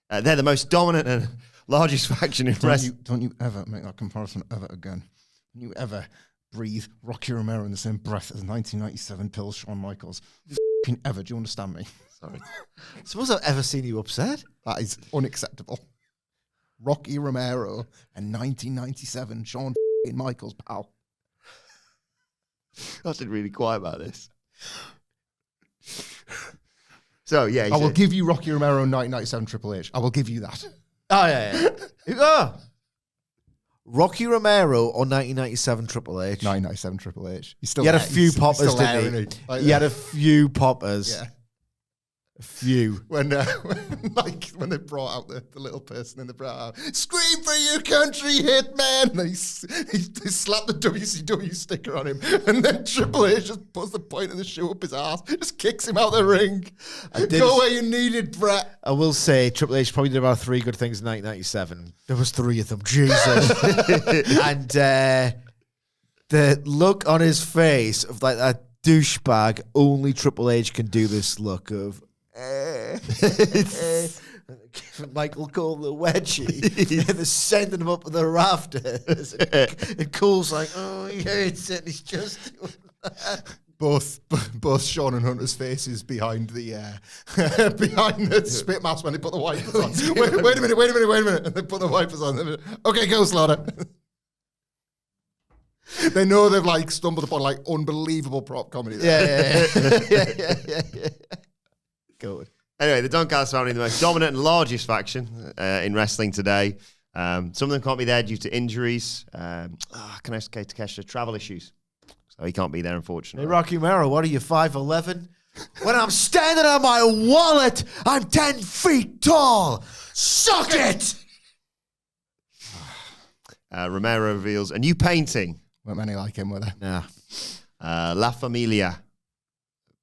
They're the most dominant and largest faction in wrestling. Don't you ever make that comparison ever again. Don't you ever breathe Rocky Romero in the same breath as 1997 Pills Shawn Michaels. Ever. Do you understand me? Sorry. Suppose I've ever seen you upset? That is unacceptable. Rocky Romero and 1997 Shawn Michaels, pal. I did really quiet about this. So, yeah. I will give you Rocky Romero and 1997 Triple H. I will give you that. Oh, yeah. Rocky Romero or 1997 Triple H? 1997 Triple H. He had a few poppers, didn't he? He had a few poppers. Yeah. A few. When they brought out the little person in the brow, scream for your country, Hitman! And they slapped the WCW sticker on him, and then Triple H just puts the point of the shoe up his ass, just kicks him out the ring. Go where you needed, Brett. I will say Triple H probably did about 3 good things in 1997. There was 3 of them, Jesus. And the look on his face of like that douchebag, only Triple H can do this look of Michael Cole the wedgie and they're sending him up the rafters and Cole's like, oh, he hates it, he's just doing that. Both Sean and Hunter's faces behind the spit mask when they put the wipers on. Wait a minute. And they put the wipers on. Okay, go, Slaughter. They know they've like stumbled upon like unbelievable prop comedy. Yeah. Good. Anyway, the Don Callis family, the most dominant and largest faction in wrestling today. Some of them can't be there due to injuries. Konosuke Takeshita, travel issues. So he can't be there, unfortunately. Hey, Rocky Romero, what are you, 5'11"? When I'm standing on my wallet, I'm 10 feet tall. Suck it! Romero reveals a new painting. Weren't many like him, were there? Nah. La Familia.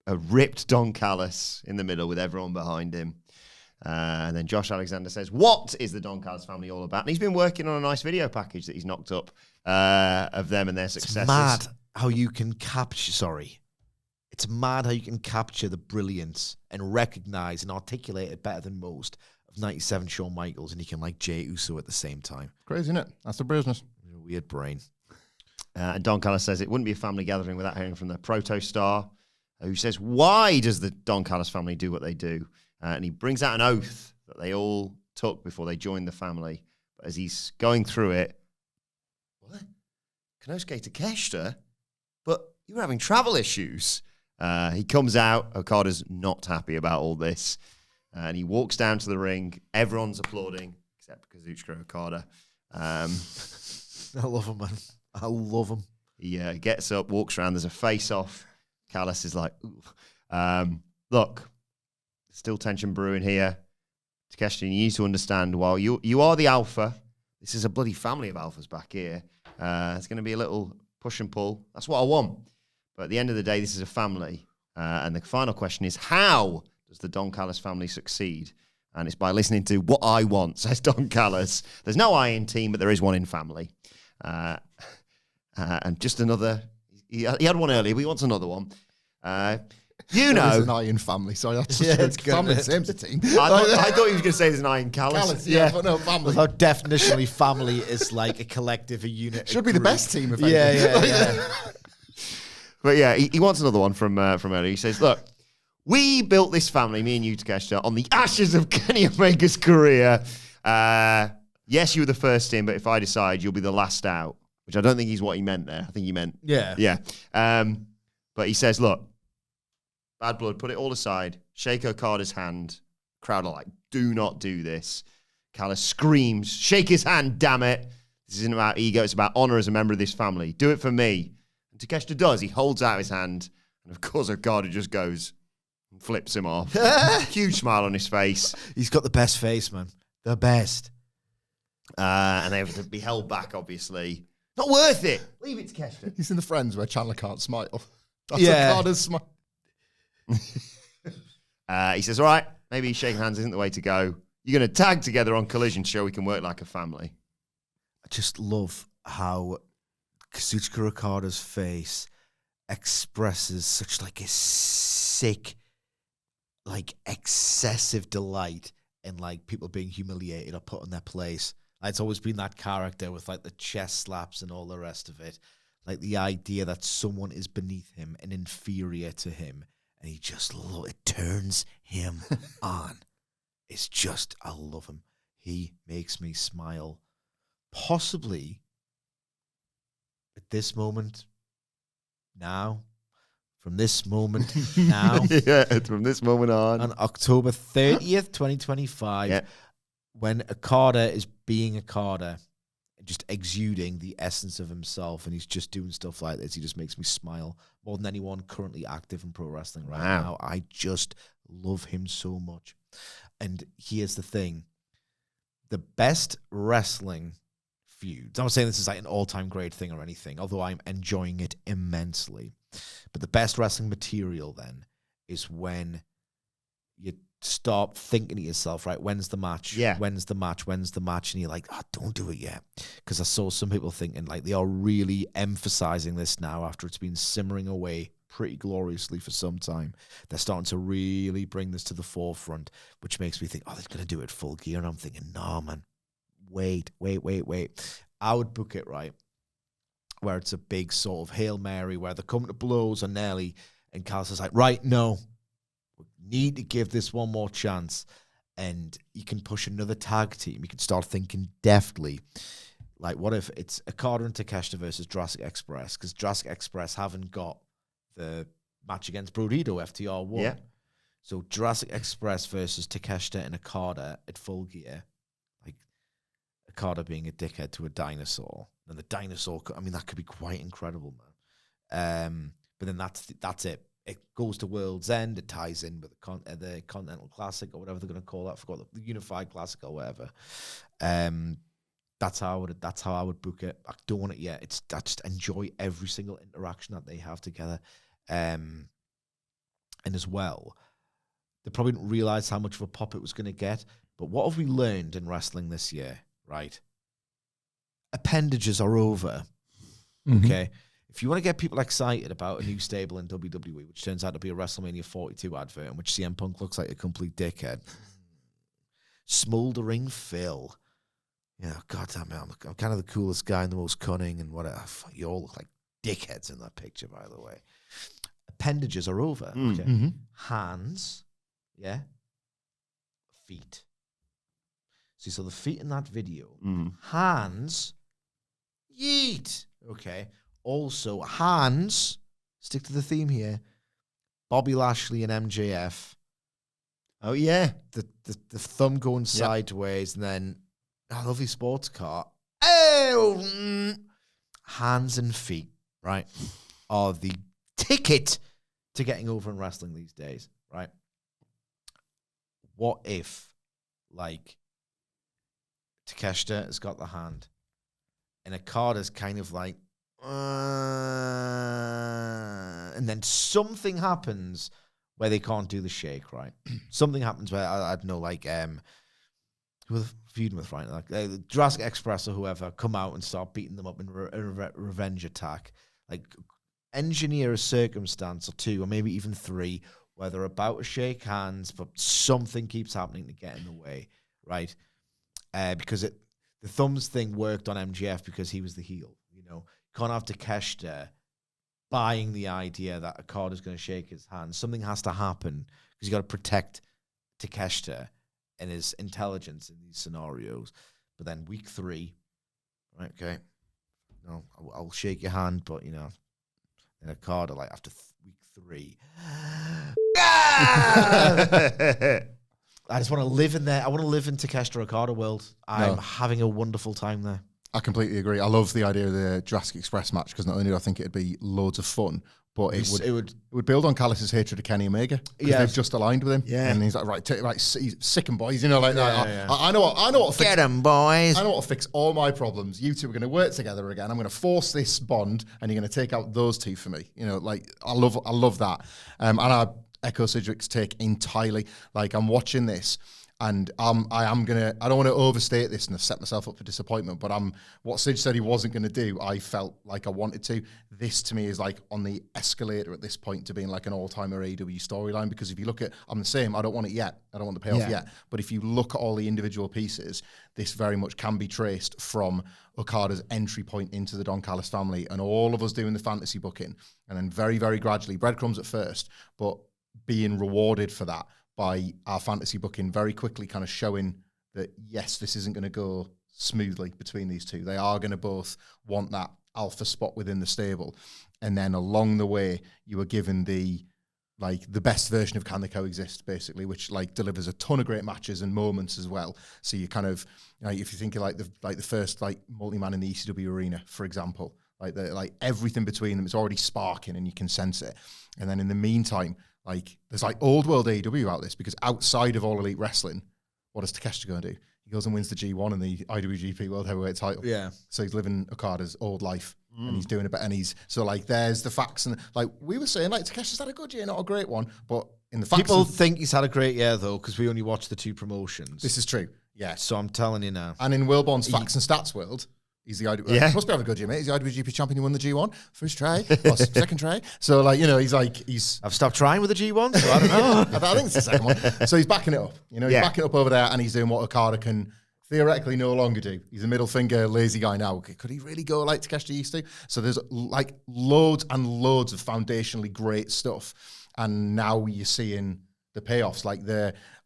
A ripped Don Callis in the middle with everyone behind him. And then Josh Alexander says, what is the Don Callis family all about? And he's been working on a nice video package that he's knocked up of them and their successes. It's mad how you can capture the brilliance and recognize and articulate it better than most of 97 Shawn Michaels, and you can like Jey Uso at the same time. Crazy, isn't it? That's the business. Weird brain. And Don Callis says it wouldn't be a family gathering without hearing from the proto-star, who says, why does the Don Callis family do what they do? And he brings out an oath that they all took before they joined the family. But as he's going through it, what? Konosuke Takeshita? But you were having travel issues. He comes out. Okada's not happy about all this. And he walks down to the ring. Everyone's applauding, except Kazuchika Okada. I love him, man. I love him. He gets up, walks around. There's a face-off. Callis is like, ooh. Look, still tension brewing here. Takeshita, you need to understand, while you are the alpha, this is a bloody family of alphas back here. It's going to be a little push and pull. That's what I want. But at the end of the day, this is a family. And the final question is, how does the Don Callis family succeed? And it's by listening to What I Want, says Don Callis. There's no I in team, but there is one in family. And just another... He had one earlier, but he wants another one. You know... There's an I in family. Sorry, that's just it's good, family. isn't it? Same's a team. I thought he was going to say there's an I in Callis. Callis, yeah, but no, family. Although definitionally family is like a collective, a unit. Should be the best team, if Yeah, anything. yeah. But yeah, he wants another one from earlier. He says, look, we built this family, me and you, Takeshita, on the ashes of Kenny Omega's career. Yes, you were the first in, but if I decide, you'll be the last out, which I don't think is what he meant there. I think he meant... Yeah. Yeah. But he says, look, bad blood, put it all aside. Shake Okada's hand. Crowd are like, do not do this. Callis screams, shake his hand, damn it. This isn't about ego, it's about honor as a member of this family. Do it for me. And Takeshita does. He holds out his hand. And of course, Okada just goes and flips him off. Huge smile on his face. He's got the best face, man. The best. And they have to be held back, obviously. Not worth it. Leave it to Takeshita. He's in the Friends where Chandler can't smile. That's Yeah. Okada's smile. He says, all right, maybe shaking hands isn't the way to go. You're going to tag together on Collision so we can work like a family. I just love how Kazuchika Okada's face expresses such like a sick, like excessive delight in like people being humiliated or put in their place. Like, it's always been that character with like the chest slaps and all the rest of it. Like the idea that someone is beneath him and inferior to him, and he just it turns him on. It's just, I love him. He makes me smile. Possibly at this moment now, from this moment now, Yeah, from this moment on. October 30th, 2025, Yeah. when Okada is being Okada, just exuding the essence of himself, and he's just doing stuff like this. He just makes me smile more than anyone currently active in pro wrestling right now. I just love him so much. And here's the thing. The best wrestling feuds, I'm not saying this is like an all-time great thing or anything, although I'm enjoying it immensely. But the best wrestling material then is when you stop thinking to yourself, right, when's the match? Yeah. When's the match? When's the match? And you're like, oh, don't do it yet. Because I saw some people thinking like they are really emphasizing this now after it's been simmering away pretty gloriously for some time. They're starting to really bring this to the forefront, which makes me think, oh, they're going to do it full gear. And I'm thinking, no, man, wait. I would book it, right, where it's a big sort of Hail Mary, where they're coming to blows on Nelly, and Callis is like, right, no, we need to give this one more chance. And you can push another tag team. You can start thinking deftly. Like, what if it's Okada and Takeshita versus Jurassic Express? Because Jurassic Express haven't got the match against Brodito FTR 1. Yeah. So Jurassic Express versus Takeshita and Okada at Full Gear. Like, Okada being a dickhead to a dinosaur. And the dinosaur, I mean, that could be quite incredible, man. But then that's it. It goes to World's End. It ties in with the Continental Classic or whatever they're going to call that. I forgot the Unified Classic or whatever. That's how I would book it. I don't want it yet. I just enjoy every single interaction that they have together. And as well, they probably didn't realize how much of a pop it was going to get. But what have we learned in wrestling this year, right? Appendages are over. Mm-hmm. Okay? If you want to get people excited about a new stable in WWE, which turns out to be a WrestleMania 42 advert in which CM Punk looks like a complete dickhead. Smoldering Phil. Yeah, goddamn, man, I'm kind of the coolest guy and the most cunning and whatever. You all look like dickheads in that picture, by the way. Appendages are over. Okay? Mm-hmm. Hands, yeah, feet. So you saw the feet in that video. Hands, yeet. Okay. Also, hands, stick to the theme here, Bobby Lashley and MJF. Oh, yeah. The thumb going sideways, and then a lovely sports car. Oh! Hands and feet, right, are the ticket to getting over in wrestling these days, right? What if, like, Takeshita has got the hand, and Okada's kind of like, and then something happens where they can't do the shake, right? Something happens where, I don't know, like, who are they feuding with, right? Like, Jurassic Express or whoever come out and start beating them up in a revenge attack. Like, engineer a circumstance or two, or maybe even three, where they're about to shake hands, but something keeps happening to get in the way, right? Because the thumbs thing worked on MGF because he was the heel, you know. You can't have Takeshita buying the idea that Okada's going to shake his hand. Something has to happen because you got to protect Takeshita and his intelligence in these scenarios. But then week 3, right? Okay, no, I'll shake your hand, but you know, in Okada, like after week 3, I just want to live in there. I want to live in Takeshita Okada world. I'm having a wonderful time there. I completely agree. I love the idea of the Jurassic Express match because not only do I think it'd be loads of fun, but it would build on Callis' hatred of Kenny Omega because they've just aligned with him. Yeah, and he's like, right, he's sick 'em boys, you know, like I know what to fix. Get 'em boys. I know what to fix all my problems. You two are going to work together again. I'm going to force this bond, and you're going to take out those two for me. You know, like I love that. And I echo Sidgwick's take entirely. Like I'm watching this. And I don't want to overstate this and have set myself up for disappointment, but what Sidge said he wasn't going to do, I felt like I wanted to. This to me is like on the escalator at this point to being like an all-timer AEW storyline, because if you look at, I'm the same, I don't want it yet. I don't want the payoff yet. But if you look at all the individual pieces, this very much can be traced from Okada's entry point into the Don Callis family and all of us doing the fantasy booking. And then very, very gradually, breadcrumbs at first, but being rewarded for that by our fantasy booking very quickly kind of showing that, yes, this isn't going to go smoothly between these two. They are going to both want that alpha spot within the stable. And then along the way, you are given the best version of Can They Coexist, basically, which like delivers a ton of great matches and moments as well. So you kind of, if you think of like the first like multi-man in the ECW arena, for example, like everything between them is already sparking and you can sense it. And then in the meantime, like, there's like old world AEW out this, because outside of All Elite Wrestling, what does Takeshita go and do? He goes and wins the G1 and the IWGP World Heavyweight title. Yeah. So he's living Okada's old life and he's doing it better. And there's the facts. And like we were saying, like Takeshita's had a good year, not a great one. But in the facts. People think he's had a great year, though, because we only watched the 2 promotions. This is true. Yeah. So I'm telling you now. And in Wilbourn's facts and stats world, he's the IWGP. Must be having a good year, mate. He's the IWGP champion who won the G1 first try, or second try. So, like, you know, he's. I've stopped trying with the G1, so I don't know. I think it's the second one. So he's backing it up. You know, he's backing it up over there, and he's doing what Okada can theoretically no longer do. He's a middle finger, lazy guy now. Could he really go like Takeshita used to? So there's like loads and loads of foundationally great stuff, and now you're seeing the payoffs. Like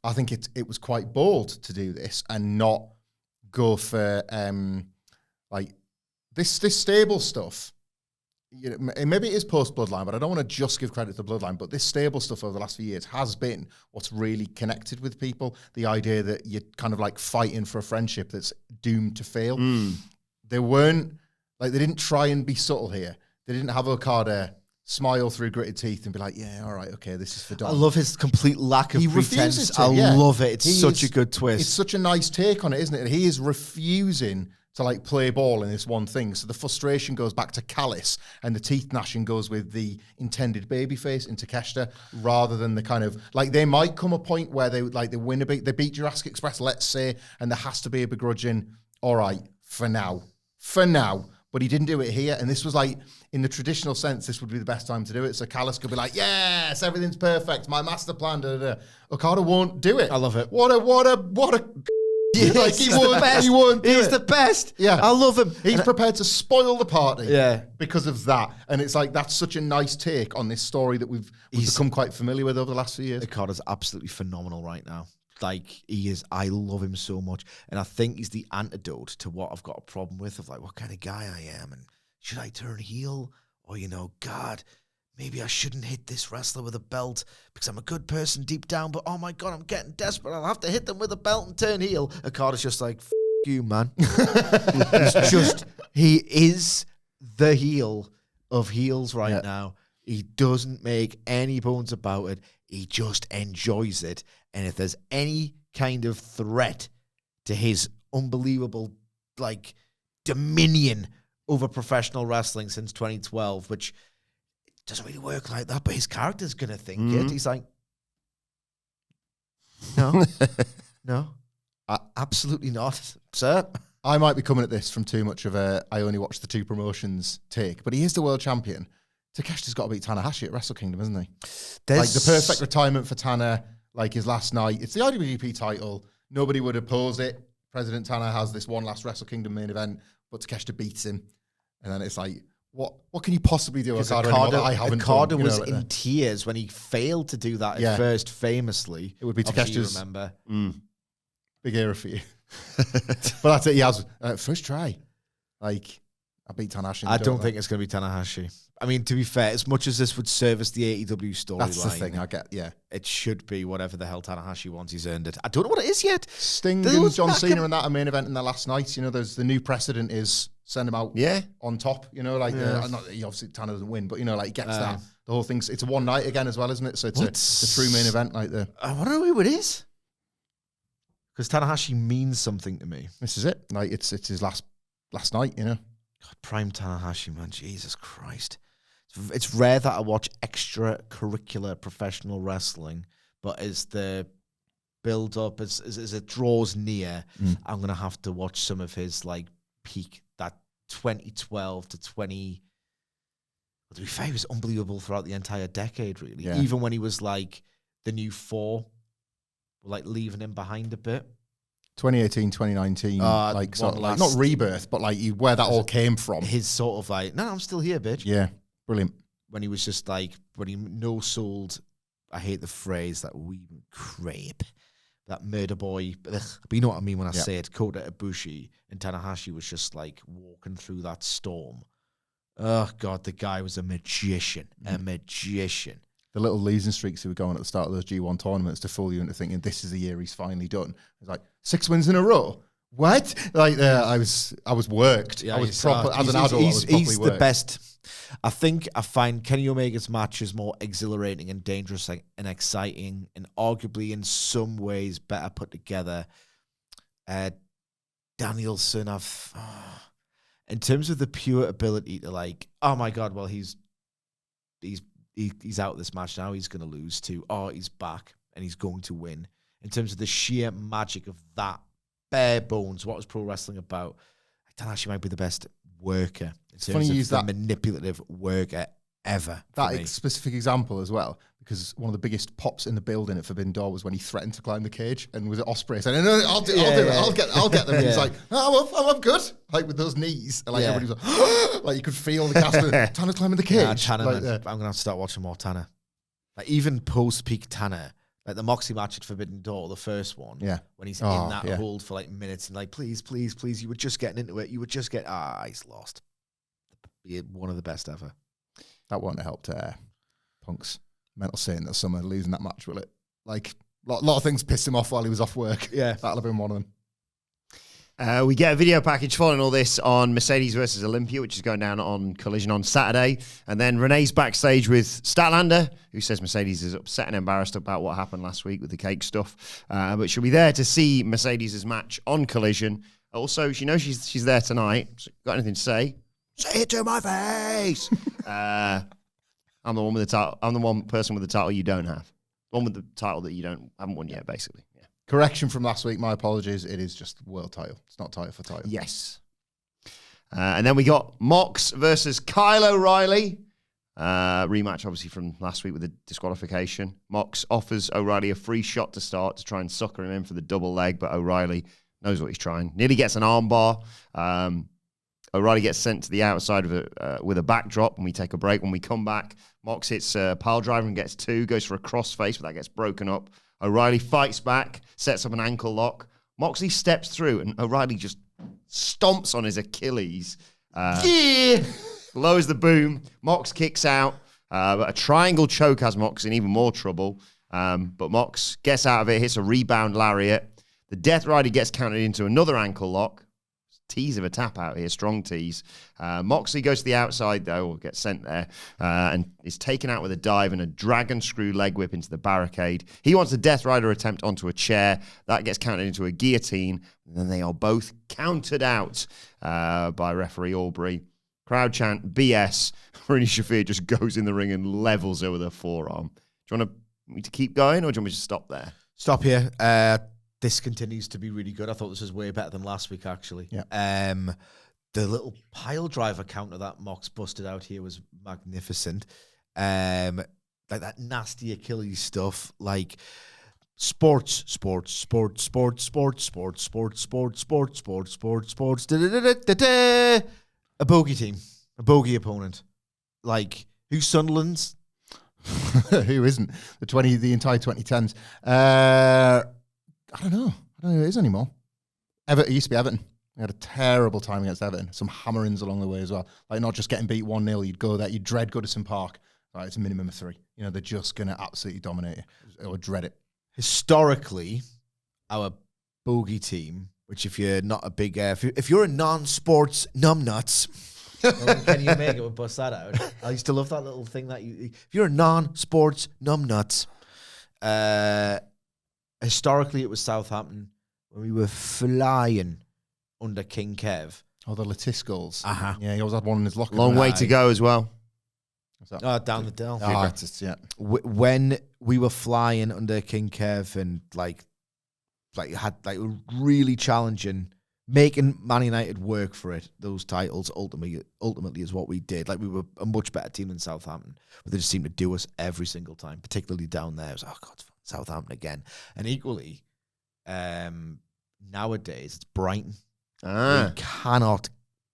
I think it was quite bold to do this and not go for like this stable stuff. You know, maybe it is post Bloodline, but I don't want to just give credit to Bloodline. But this stable stuff over the last few years has been what's really connected with people. The idea that you're kind of like fighting for a friendship that's doomed to fail. They didn't try and be subtle here. They didn't have Okada smile through gritted teeth and be like, yeah, all right, okay, this is for Don. I love his complete lack of pretense. I love it. It's such a good twist. It's such a nice take on it, isn't it? He is refusing to like play ball in this one thing. So the frustration goes back to Callis and the teeth gnashing goes with the intended babyface in Takeshita, rather than the kind of like, they might come a point where they win they beat Jurassic Express, let's say, and there has to be a begrudging, all right, for now. But he didn't do it here. And this was like, in the traditional sense, this would be the best time to do it. So Callis could be like, yes, everything's perfect. My master plan, Okada won't do it. I love it. What a Yes, like he won't. He's the best. Yeah, I love him. He's prepared to spoil the party. Yeah, because of that. And it's like, that's such a nice take on this story that we've become quite familiar with over the last few years. Okada's absolutely phenomenal right now. like, he is, I love him so much. And I think he's the antidote to what I've got a problem with, of like, what kind of guy I am. And should I turn heel? Or, God, maybe I shouldn't hit this wrestler with a belt because I'm a good person deep down, but oh my God, I'm getting desperate. I'll have to hit them with a belt and turn heel. Okada's just like, you, man. He is the heel of heels right now. He doesn't make any bones about it. He just enjoys it. And if there's any kind of threat to his unbelievable, like, dominion over professional wrestling since 2012, which doesn't really work like that, but his character's going to think it. He's like, no, absolutely not, sir. I might be coming at this from too much of a I only watch the two promotions take, but he is the world champion. Takeshi's got to beat Tanahashi at Wrestle Kingdom, isn't he? Like, the perfect retirement for Tana, like his last night. It's the IWGP title. Nobody would oppose it. President Tana has this one last Wrestle Kingdom main event, but Takeshi beats him. And then it's like, what can you possibly do? Okada was in tears when he failed to do that at first, famously. It would be Takeshi's. Remember. Big era for you. But that's it. He has first try. Like, I beat Tanahashi. I don't think it's going to be Tanahashi. I mean, to be fair, as much as this would service the AEW storyline, that's the thing. I get. Yeah, it should be whatever the hell Tanahashi wants. He's earned it. I don't know what it is yet. Sting and John Cena and that a main event in the last night. There's the new precedent is send him out. On top. Obviously Tana doesn't win, but he gets that. The whole thing's it's a one night again as well, isn't it? So it's a true main event. I wonder who it is. Because Tanahashi means something to me. This is it. Like it's his last night. God, prime Tanahashi, man. Jesus Christ. It's rare that I watch extracurricular professional wrestling, but as the build up, as it draws near, I'm going to have to watch some of his peak, that 2012 to 20. Well, to be fair, he was unbelievable throughout the entire decade, really. Yeah. Even when he was the new four, leaving him behind a bit. 2018, 2019, not rebirth, but where that all came from. His sort of no, I'm still here, bitch. Yeah, brilliant. When he was just when he no-sold, I hate the phrase, that weaving crepe, that murder boy, but you know what I mean when I say it, Kota Ibushi, and Tanahashi was just walking through that storm. Oh, God, the guy was a magician, a magician. The little losing streaks he were going at the start of those G1 tournaments to fool you into thinking this is the year he's finally done. It's 6 wins in a row. What? I was worked. Yeah, I was proper as an adult. He's the best. I find Kenny Omega's matches more exhilarating and dangerous and exciting, and arguably in some ways better put together. Danielson, in terms of the pure ability to oh my God, well he's out of this match now. He's going to lose to. Oh, he's back and he's going to win. In terms of the sheer magic of that, bare bones, what was pro wrestling about? Tanahashi might be the best worker. It's funny you use that manipulative worker ever. That specific example as well, because one of the biggest pops in the building at Forbidden Door was when he threatened to climb the cage, and was it Ospreay saying, "No, I'll do it. I'll get them." And he's like, "Oh, I'm good." With those knees, and everybody was like, you could feel the cast. Tanner climbing the cage. Tanner, I'm gonna have to start watching more Tanner. Even post peak Tanner, the Moxley match at Forbidden Door, the first one, when he's in that hold for minutes and please, you were just getting into it. You would just get he's lost. Be one of the best ever. That won't have helped Punk's mental state in the summer, losing that match, will it? A lot of things pissed him off while he was off work. Yeah. That'll have been one of them. We get a video package following all this on Mercedes versus Olympia, which is going down on Collision on Saturday. And then Renee's backstage with Statlander, who says Mercedes is upset and embarrassed about what happened last week with the cake stuff. But she'll be there to see Mercedes' match on Collision. Also, she knows she's there tonight. So got anything to say? Say it to my face! I'm the one with the title. I'm the one person with the title you don't have. The one with the title that you haven't won yet, basically. Yeah. Correction from last week. My apologies. It is just world title. It's not title for title. Yes. And then we got Mox versus Kyle O'Reilly. Rematch, obviously, from last week with the disqualification. Mox offers O'Reilly a free shot to start to try and sucker him in for the double leg, but O'Reilly knows what he's trying. Nearly gets an armbar. O'Reilly gets sent to the outside with a backdrop, and we take a break. When we come back, Mox hits a pile driver and gets two, goes for a crossface, but that gets broken up. O'Reilly fights back, sets up an ankle lock. Moxley steps through, and O'Reilly just stomps on his Achilles. Lowers the boom. Mox kicks out. But a triangle choke has Mox in even more trouble. But Mox gets out of it, hits a rebound lariat. The Death Rider gets countered into another ankle lock. Tease of a tap out here, strong tease. Moxley goes to the outside, though, or gets sent there, and is taken out with a dive and a dragon screw leg whip into the barricade. He wants the Death Rider attempt onto a chair. That gets counted into a guillotine, and then they are both counted out by referee Aubrey. Crowd chant BS. Rini Shafir just goes in the ring and levels her with her forearm. Do you want me to keep going, or do you want me to stop there? Stop here. This continues to be really good. I thought this was way better than last week, actually. Yeah. The little pile driver counter that Mox busted out here was magnificent. Like that nasty Achilles stuff, like sports, a bogey team, a bogey opponent. Like, who's Sunderland's? Who isn't? The entire 2010s. I don't know who it is anymore. It used to be Everton. We had a terrible time against Everton. Some hammerings along the way as well. Like, not just getting beat 1-0. You'd go there. You'd dread Goodison Park. Right, it's a minimum of 3. You know, they're just going to absolutely dominate you. I would dread it. Historically, our bogey team, which if you're not a big... if you're a non-sports numbnuts... can you make it? We'll bust that out. I used to love that little thing that if you're a non-sports numbnuts... Historically, it was Southampton when we were flying under King Kev. Oh, the Latisse goals. Uh-huh. Yeah, he always had one in his locker. Long way to go as well. What's that? Down the Dell. Yeah. When we were flying under King Kev and like had really challenging, making Man United work for it. Those titles ultimately is what we did. Like, we were a much better team than Southampton, but they just seemed to do us every single time, particularly down there. It was, oh God, Southampton again. And equally, nowadays, it's Brighton. We cannot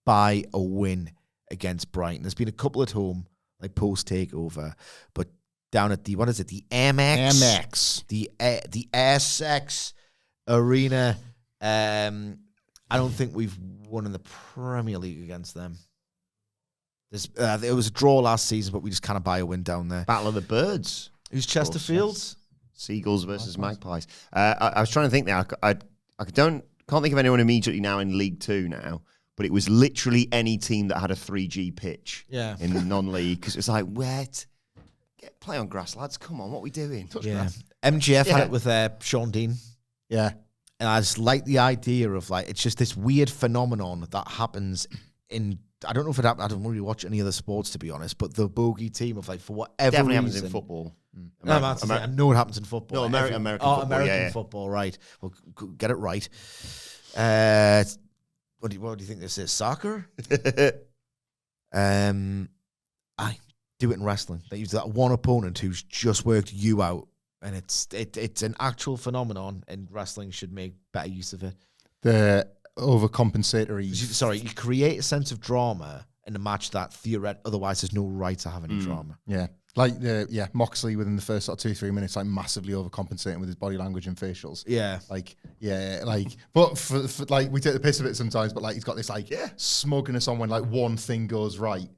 buy a win against Brighton. There's been a couple at home, like post-takeover, but down at the MX? The SX Arena, I don't think we've won in the Premier League against them. It was a draw last season, but we just can't buy a win down there. Battle of the Birds. Who's Chesterfield? Seagulls versus Magpies. I was trying to think now. I can't think of anyone immediately now in League 2 now, but it was literally any team that had a 3G pitch in the non-league, because it was like, play on grass, lads. Come on, what are we doing? MGF had it with Sean Dean. Yeah. And I just like the idea of, like, it's just this weird phenomenon that happens in... I don't know if it happens. I don't really watch any other sports, to be honest, but the bogey team of, like, for whatever Definitely reason... happens in football. I know it happens in football. No, American football. American football, right. Well, get it right. What do you think this is? Soccer? I do it in wrestling. They use that one opponent who's just worked you out, and it's an actual phenomenon, and wrestling should make better use of it. The overcompensatory... Sorry, you create a sense of drama in a match that otherwise there's no right to have any drama. Yeah. Like, Moxley within the first 2-3 minutes, like, massively overcompensating with his body language and facials. Yeah. But for like, we take the piss of it sometimes, but, like, he's got this, like, smugness on when, like, one thing goes right,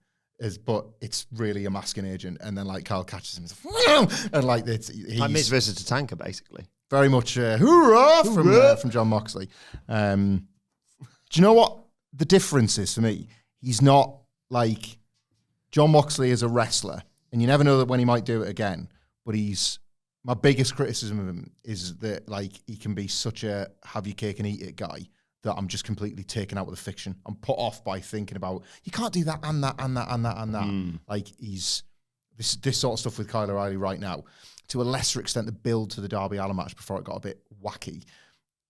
but it's really a masking agent. And then, like, Carl catches him and, like, he's... Like Miz versus Tatanka, basically. Very much, hoorah from John Moxley. Do you know what the difference is for me? He's not, like... John Moxley is a wrestler, and you never know that when he might do it again, but my biggest criticism of him is that, like, he can be such a have your cake and eat it guy that I'm just completely taken out with the fiction. I'm put off by thinking about, you can't do that and that and that and that and that. Like, he's this sort of stuff with Kyle O'Reilly right now, to a lesser extent, the build to the Darby Allin match before it got a bit wacky,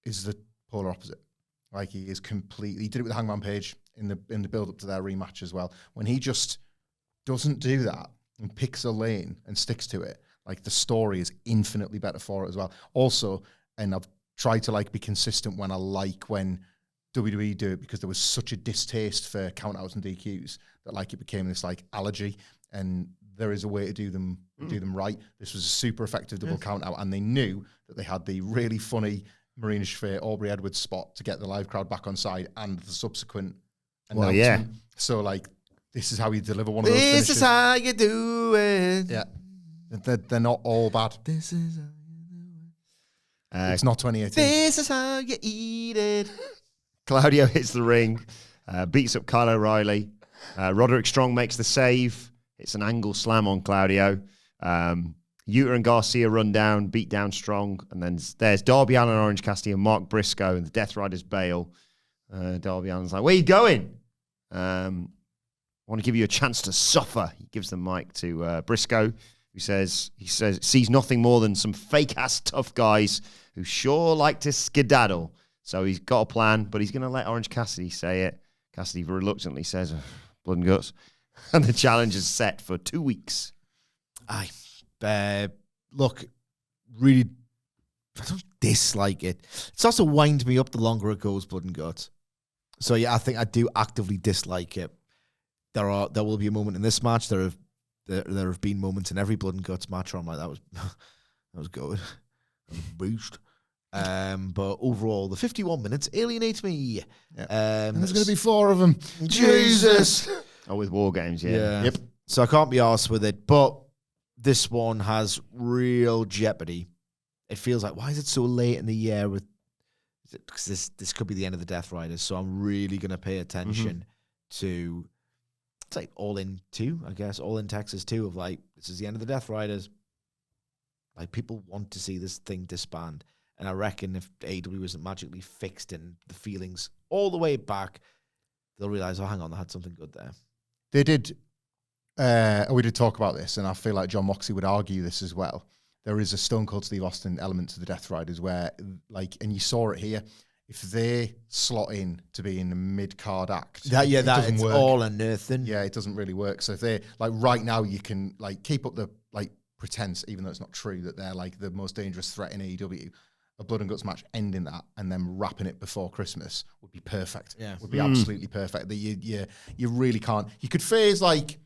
is the polar opposite. Like, he is completely... He did it with Hangman Page in the build-up to their rematch as well. When he just doesn't do that and picks a lane and sticks to it, like, the story is infinitely better for it as well. Also, and I've tried to, like, be consistent when WWE do it, because there was such a distaste for countouts and DQs that, like, it became this, like, allergy, and there is a way to do them right. This was a super effective double count out, and they knew that they had the really funny Marina Shafir, Aubrey Edwards spot to get the live crowd back on side, and the subsequent announcement. yeah. So like, this is how you deliver one of those This finishes. is how you do it. Yeah, they're not all bad. This is how It's not 2018. This is how you eat it. Claudio hits the ring, beats up Kyle O'Reilly. Roderick Strong makes the save. It's an angle slam on Claudio. Yuta and Garcia run down, beat down Strong. And then there's Darby Allin, Orange Cassidy, and Mark Briscoe, and the Death Riders bail. Darby Allin's like, where are you going? I want to give you a chance to suffer. He gives the mic to Briscoe, who sees nothing more than some fake-ass tough guys who sure like to skedaddle. So he's got a plan, but he's going to let Orange Cassidy say it. Cassidy reluctantly says, blood and guts. And the challenge is set for 2 weeks. Look, really, I don't dislike it. It starts to wind me up the longer it goes, blood and guts. So yeah, I think I do actively dislike it. There will be a moment in this match. There have been moments in every blood and guts match where I'm like, that was good. Boost. But overall, the 51 minutes alienate me. Yeah. And there's going to be 4 of them. Jesus. Oh, with War Games, yeah. Yep. So I can't be arsed with it, but this one has real jeopardy. It feels like, why is it so late in the year? Because this could be the end of the Death Riders, so I'm really going to pay attention to, it's like All In 2, I guess, All In Texas 2 of like, this is the end of the Death Riders. Like, people want to see this thing disband. And I reckon if AEW isn't magically fixed in the feelings all the way back, they'll realize, oh, hang on, they had something good there. They did. We did talk about this, and I feel like John Moxley would argue this as well. There is a Stone Cold Steve Austin element to the Death Riders where, like, and you saw it here, if they slot in to be in the mid-card act, That doesn't it's work. all or nothing. Yeah, it doesn't really work. So if they, like, right now you can, like, keep up the, like, pretense, even though it's not true, that they're, like, the most dangerous threat in AEW. A Blood and Guts match ending that and then wrapping it before Christmas would be perfect. Yeah. Would be absolutely perfect. That you really can't. You could phase like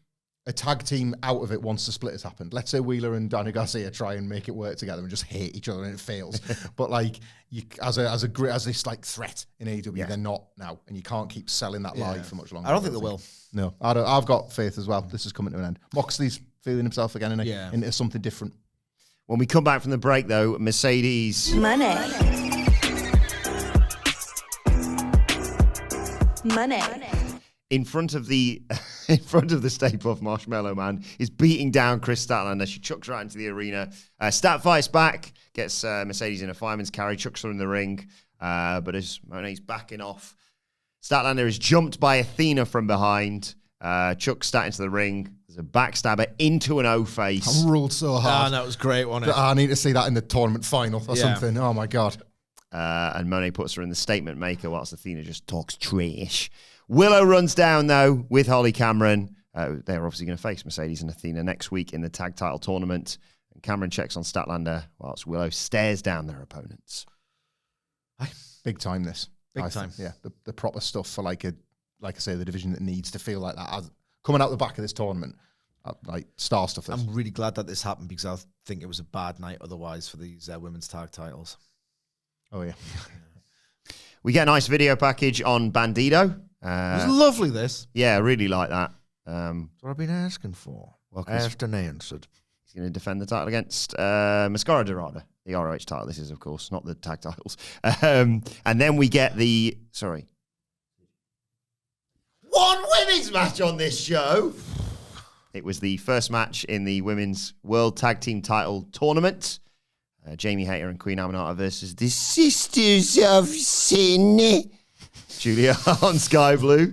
a tag team out of it once the split has happened. Let's say Wheeler and Danny Garcia try and make it work together and just hate each other and it fails. But like you, as this like threat in AEW, they're not now, and you can't keep selling that lie for much longer. I don't think they will. No, I've got faith as well. This is coming to an end. Moxley's feeling himself again into something different. When we come back from the break, though, Mercedes. Money. In front of the Stay Puft Marshmallow Man is beating down Kris Statlander. She chucks her out into the arena. Stat fights back, gets Mercedes in a fireman's carry, chucks her in the ring. But as Moné's backing off, Statlander is jumped by Athena from behind. Chucks Stat into the ring. There's a backstabber into an O-face. I'm ruled so hard. That was great, wasn't it? I need to see that in the tournament final or something. Oh my God. And Moné puts her in the statement maker whilst Athena just talks trash. Willow runs down, though, with Holly Cameron. They're obviously going to face Mercedes and Athena next week in the tag title tournament. And Cameron checks on Statlander whilst Willow stares down their opponents. Big time, this. Big time. Yeah, the proper stuff for like I say, the division that needs to feel like that. As coming out the back of this tournament, like star stuff. I'm really glad that this happened because I think it was a bad night otherwise for these women's tag titles. Oh, yeah. We get a nice video package on Bandido. It was lovely, this. Yeah, I really like that. That's what I've been asking for. Asked and answered. He's going to defend the title against Mascara Dorada, the ROH title. This is, of course, not the tag titles. And then we get one women's match on this show. It was the first match in the Women's World Tag Team Title Tournament. Jamie Hayter and Queen Aminata versus the Sisters of Sin. Julia Hart and Sky Blue.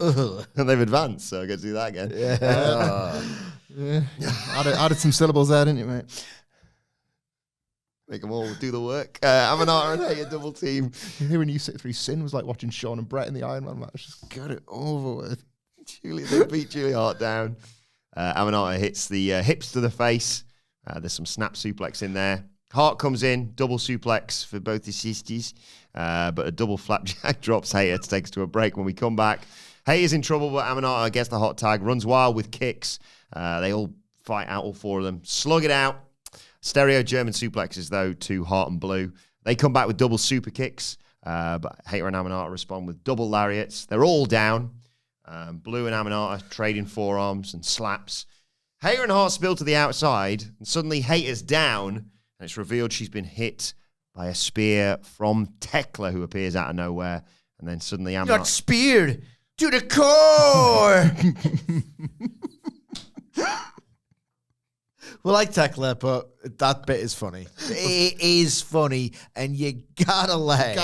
And they've advanced, so I get to do that again. Added some syllables there, didn't you, mate? Make them all do the work. Aminata and Hayter double team. Hearing you sit through Sin was like watching Sean and Brett in the Iron Man match. Just got it over with. They beat Julia Hart down. Aminata hits the hips to the face. There's some snap suplex in there. Hart comes in, double suplex for both the sisters, but a double flapjack drops Hayter to take us to a break. When we come back, Hayter's in trouble, but Aminata gets the hot tag, runs wild with kicks. They all fight out, all four of them. Slug it out. Stereo German suplexes, though, to Hart and Blue. They come back with double super kicks, but Hayter and Aminata respond with double lariats. They're all down. Blue and Aminata trading forearms and slaps. Hayter and Hart spill to the outside, and suddenly Hayter's down, and it's revealed she's been hit by a spear from Tekla, who appears out of nowhere, and then suddenly Aminata... Got speared to the core! Well, like Tekla, but that bit is funny. It is funny, and you gotta laugh.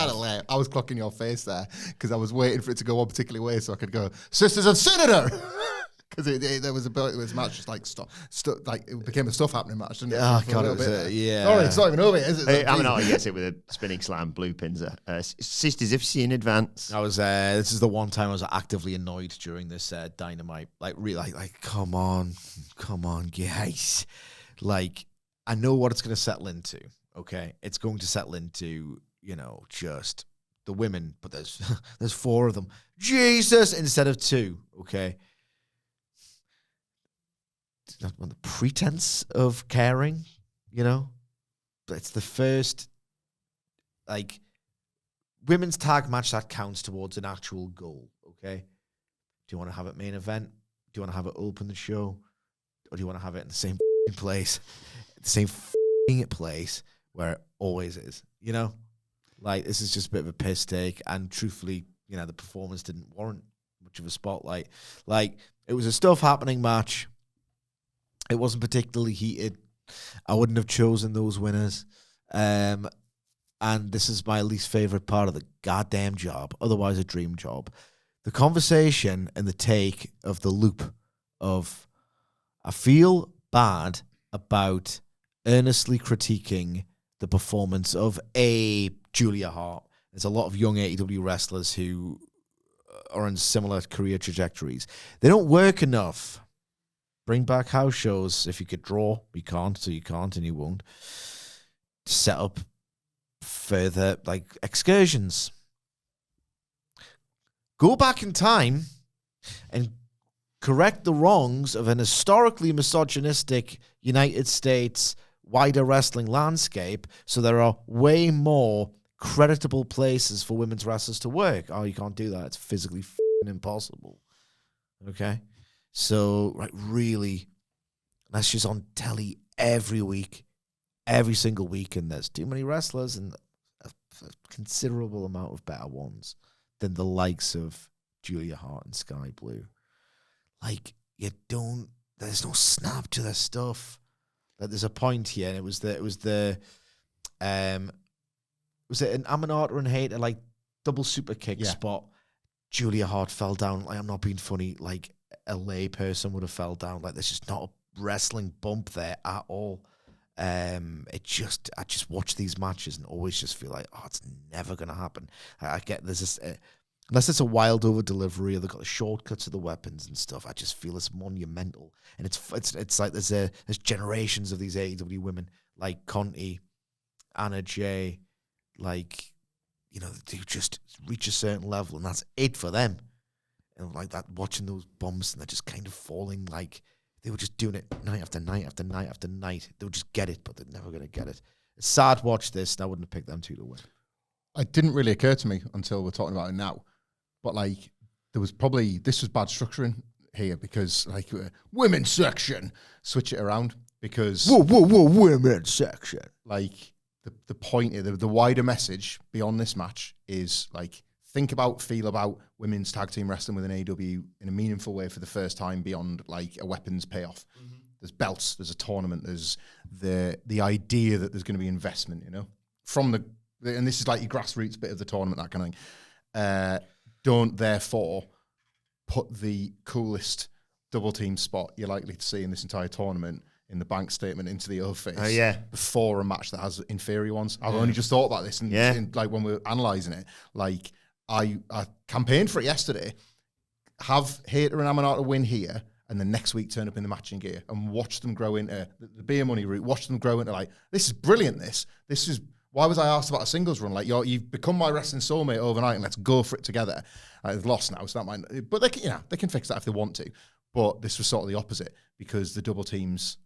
I was clocking your face there because I was waiting for it to go one particular way so I could go, Sisters of Senator! Because there was a match just like like it became a stuff happening match, didn't it? Oh, God, it was yeah. Sorry, it's not even over, is it? Aminata gets it with a spinning slam. Blue pins her. Sisters of C in advance. I was. This is the one time I was actively annoyed during this Dynamite. Like, really, like, come on, guys. Like, I know what it's going to settle into. Okay, it's going to settle into, just the women, but there's four of them. Jesus, instead of two. Okay. The pretense of caring, but it's the first, like, women's tag match that counts towards an actual goal, okay? Do you want to have it main event? Do you want to have it open the show? Or do you want to have it in the same place? The same place where it always is, Like, this is just a bit of a piss take, and truthfully, the performance didn't warrant much of a spotlight. Like, it was a stuff happening match. It wasn't particularly heated. I wouldn't have chosen those winners. And this is my least favorite part of the goddamn job, otherwise a dream job. The conversation and the take of the loop of, I feel bad about earnestly critiquing the performance of Julia Hart. There's a lot of young AEW wrestlers who are on similar career trajectories. They don't work enough. Bring back house shows. If you could draw, you can't, so you can't and you won't. Set up further, like, excursions. Go back in time and correct the wrongs of an historically misogynistic United States wider wrestling landscape so there are way more creditable places for women's wrestlers to work. Oh, you can't do that. It's physically impossible. Okay? So, like, really, that's just on telly every week, every single week, and there's too many wrestlers and a considerable amount of better ones than the likes of Julia Hart and Sky Blue. Like, there's no snap to their stuff. Like, there's a point here, and it was it an Aminata and Hayter, like, double super kick spot. Julia Hart fell down. Like, I'm not being funny. Like, a lay person would have fell down. Like, there's just not a wrestling bump there at all. I just watch these matches and always just feel like, oh, it's never gonna happen. I get there's this unless it's a wild over delivery or they've got the shortcuts of the weapons and stuff. I just feel it's monumental, and it's like there's generations of these AEW women like Conti, Anna Jay, like, they just reach a certain level and that's it for them. And like that, watching those bumps and they're just kind of falling, like they were just doing it night after night after night after night. They would just get it, but they're never going to get it. It's sad to watch this, and I wouldn't have picked them two to win. It didn't really occur to me until we're talking about it now. But, like, this was bad structuring here because, like, women's section, switch it around because... Whoa, women's section. Like, the point here, the wider message beyond this match is, like, feel about women's tag team wrestling within AEW in a meaningful way for the first time beyond, like, a weapons payoff. Mm-hmm. There's belts, there's a tournament, there's the idea that there's going to be investment, from and this is like your grassroots bit of the tournament, that kind of thing. Don't therefore put the coolest double team spot you're likely to see in this entire tournament in the bank statement into the face before a match that has inferior ones. I've only just thought about this, and like when we're analysing it, like I campaigned for it yesterday. Have Hayter and Aminata win here, and then next week turn up in the matching gear and watch them grow into the beer money route. Watch them grow into, like, this is brilliant. This is why was I asked about a singles run? Like, you've become my wrestling soulmate overnight, and let's go for it together. They've lost now, so that might. But they can fix that if they want to. But this was sort of the opposite because the double teams,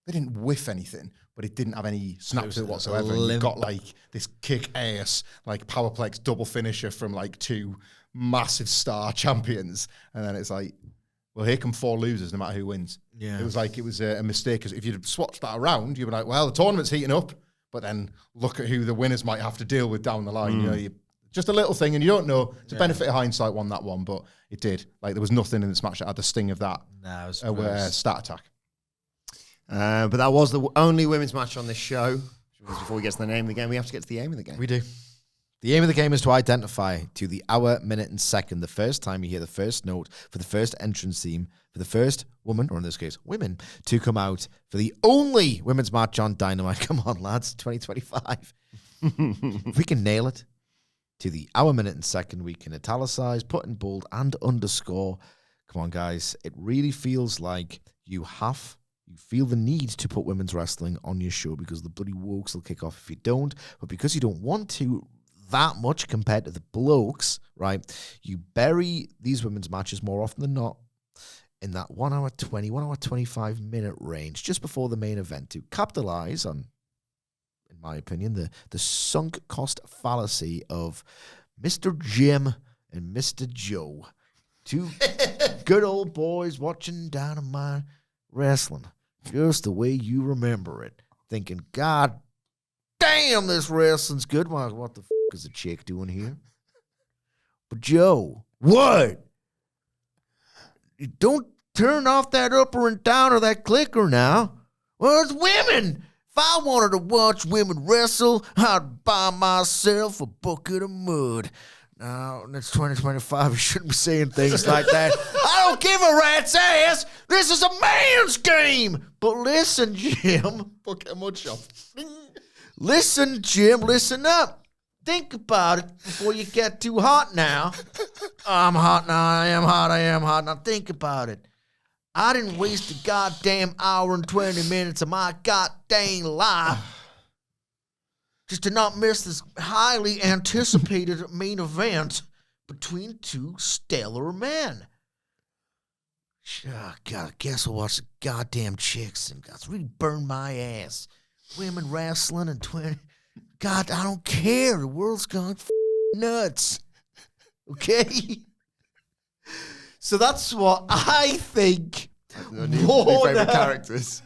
they didn't whiff anything, but it didn't have any snaps to it whatsoever. And you've got like this kick-ass, like powerplex double finisher from like two massive star champions. And then it's like, well, here come 4 losers no matter who wins. Yeah. It was like it was a mistake because if you'd swapped that around, you'd be like, well, the tournament's heating up, but then look at who the winners might have to deal with down the line. You know, just a little thing, and you don't know. It's a benefit of hindsight, won that one, but it did. Like there was nothing in this match that had the sting of that stat attack. But that was the only women's match on this show. Before we get to the name of the game, we have to get to the aim of the game. We do. The aim of the game is to identify to the hour, minute, and second the first time you hear the first note for the first entrance theme for the first woman, or in this case, women, to come out for the only women's match on Dynamite. Come on, lads, 2025. If we can nail it to the hour, minute, and second, we can italicize, put in bold, and underscore. Come on, guys. It really feels like you feel the need to put women's wrestling on your show because the bloody wokes will kick off if you don't. But because you don't want to that much compared to the blokes, right, you bury these women's matches more often than not in that 1 hour 20, 1 hour 25 minute range just before the main event to capitalize on, in my opinion, the sunk cost fallacy of Mr. Jim and Mr. Joe. Two good old boys watching Dynamite wrestling just the way you remember it, thinking, God damn, this wrestling's good. Well, what the is the chick doing here? But Joe, what? You don't turn off that upper and down or that clicker now. Well, it's women. If I wanted to watch women wrestle, I'd buy myself a bucket of mud. Now, it's 2025. You shouldn't be saying things like that. I don't give a rat's ass. This is a man's game. But listen, Jim. Bucket of mud shop. Listen, Jim, listen up. Think about it before you get too hot now. I'm hot now. I am hot. Now think about it. I didn't waste a goddamn hour and 20 minutes of my goddamn life just to not miss this highly anticipated main event between two stellar men. Oh, God, I guess I'll watch the goddamn chicks and God's really burned my ass. Women wrestling and 20... God, I don't care. The world's gone nuts. Okay? So that's what I think. New favorite characters.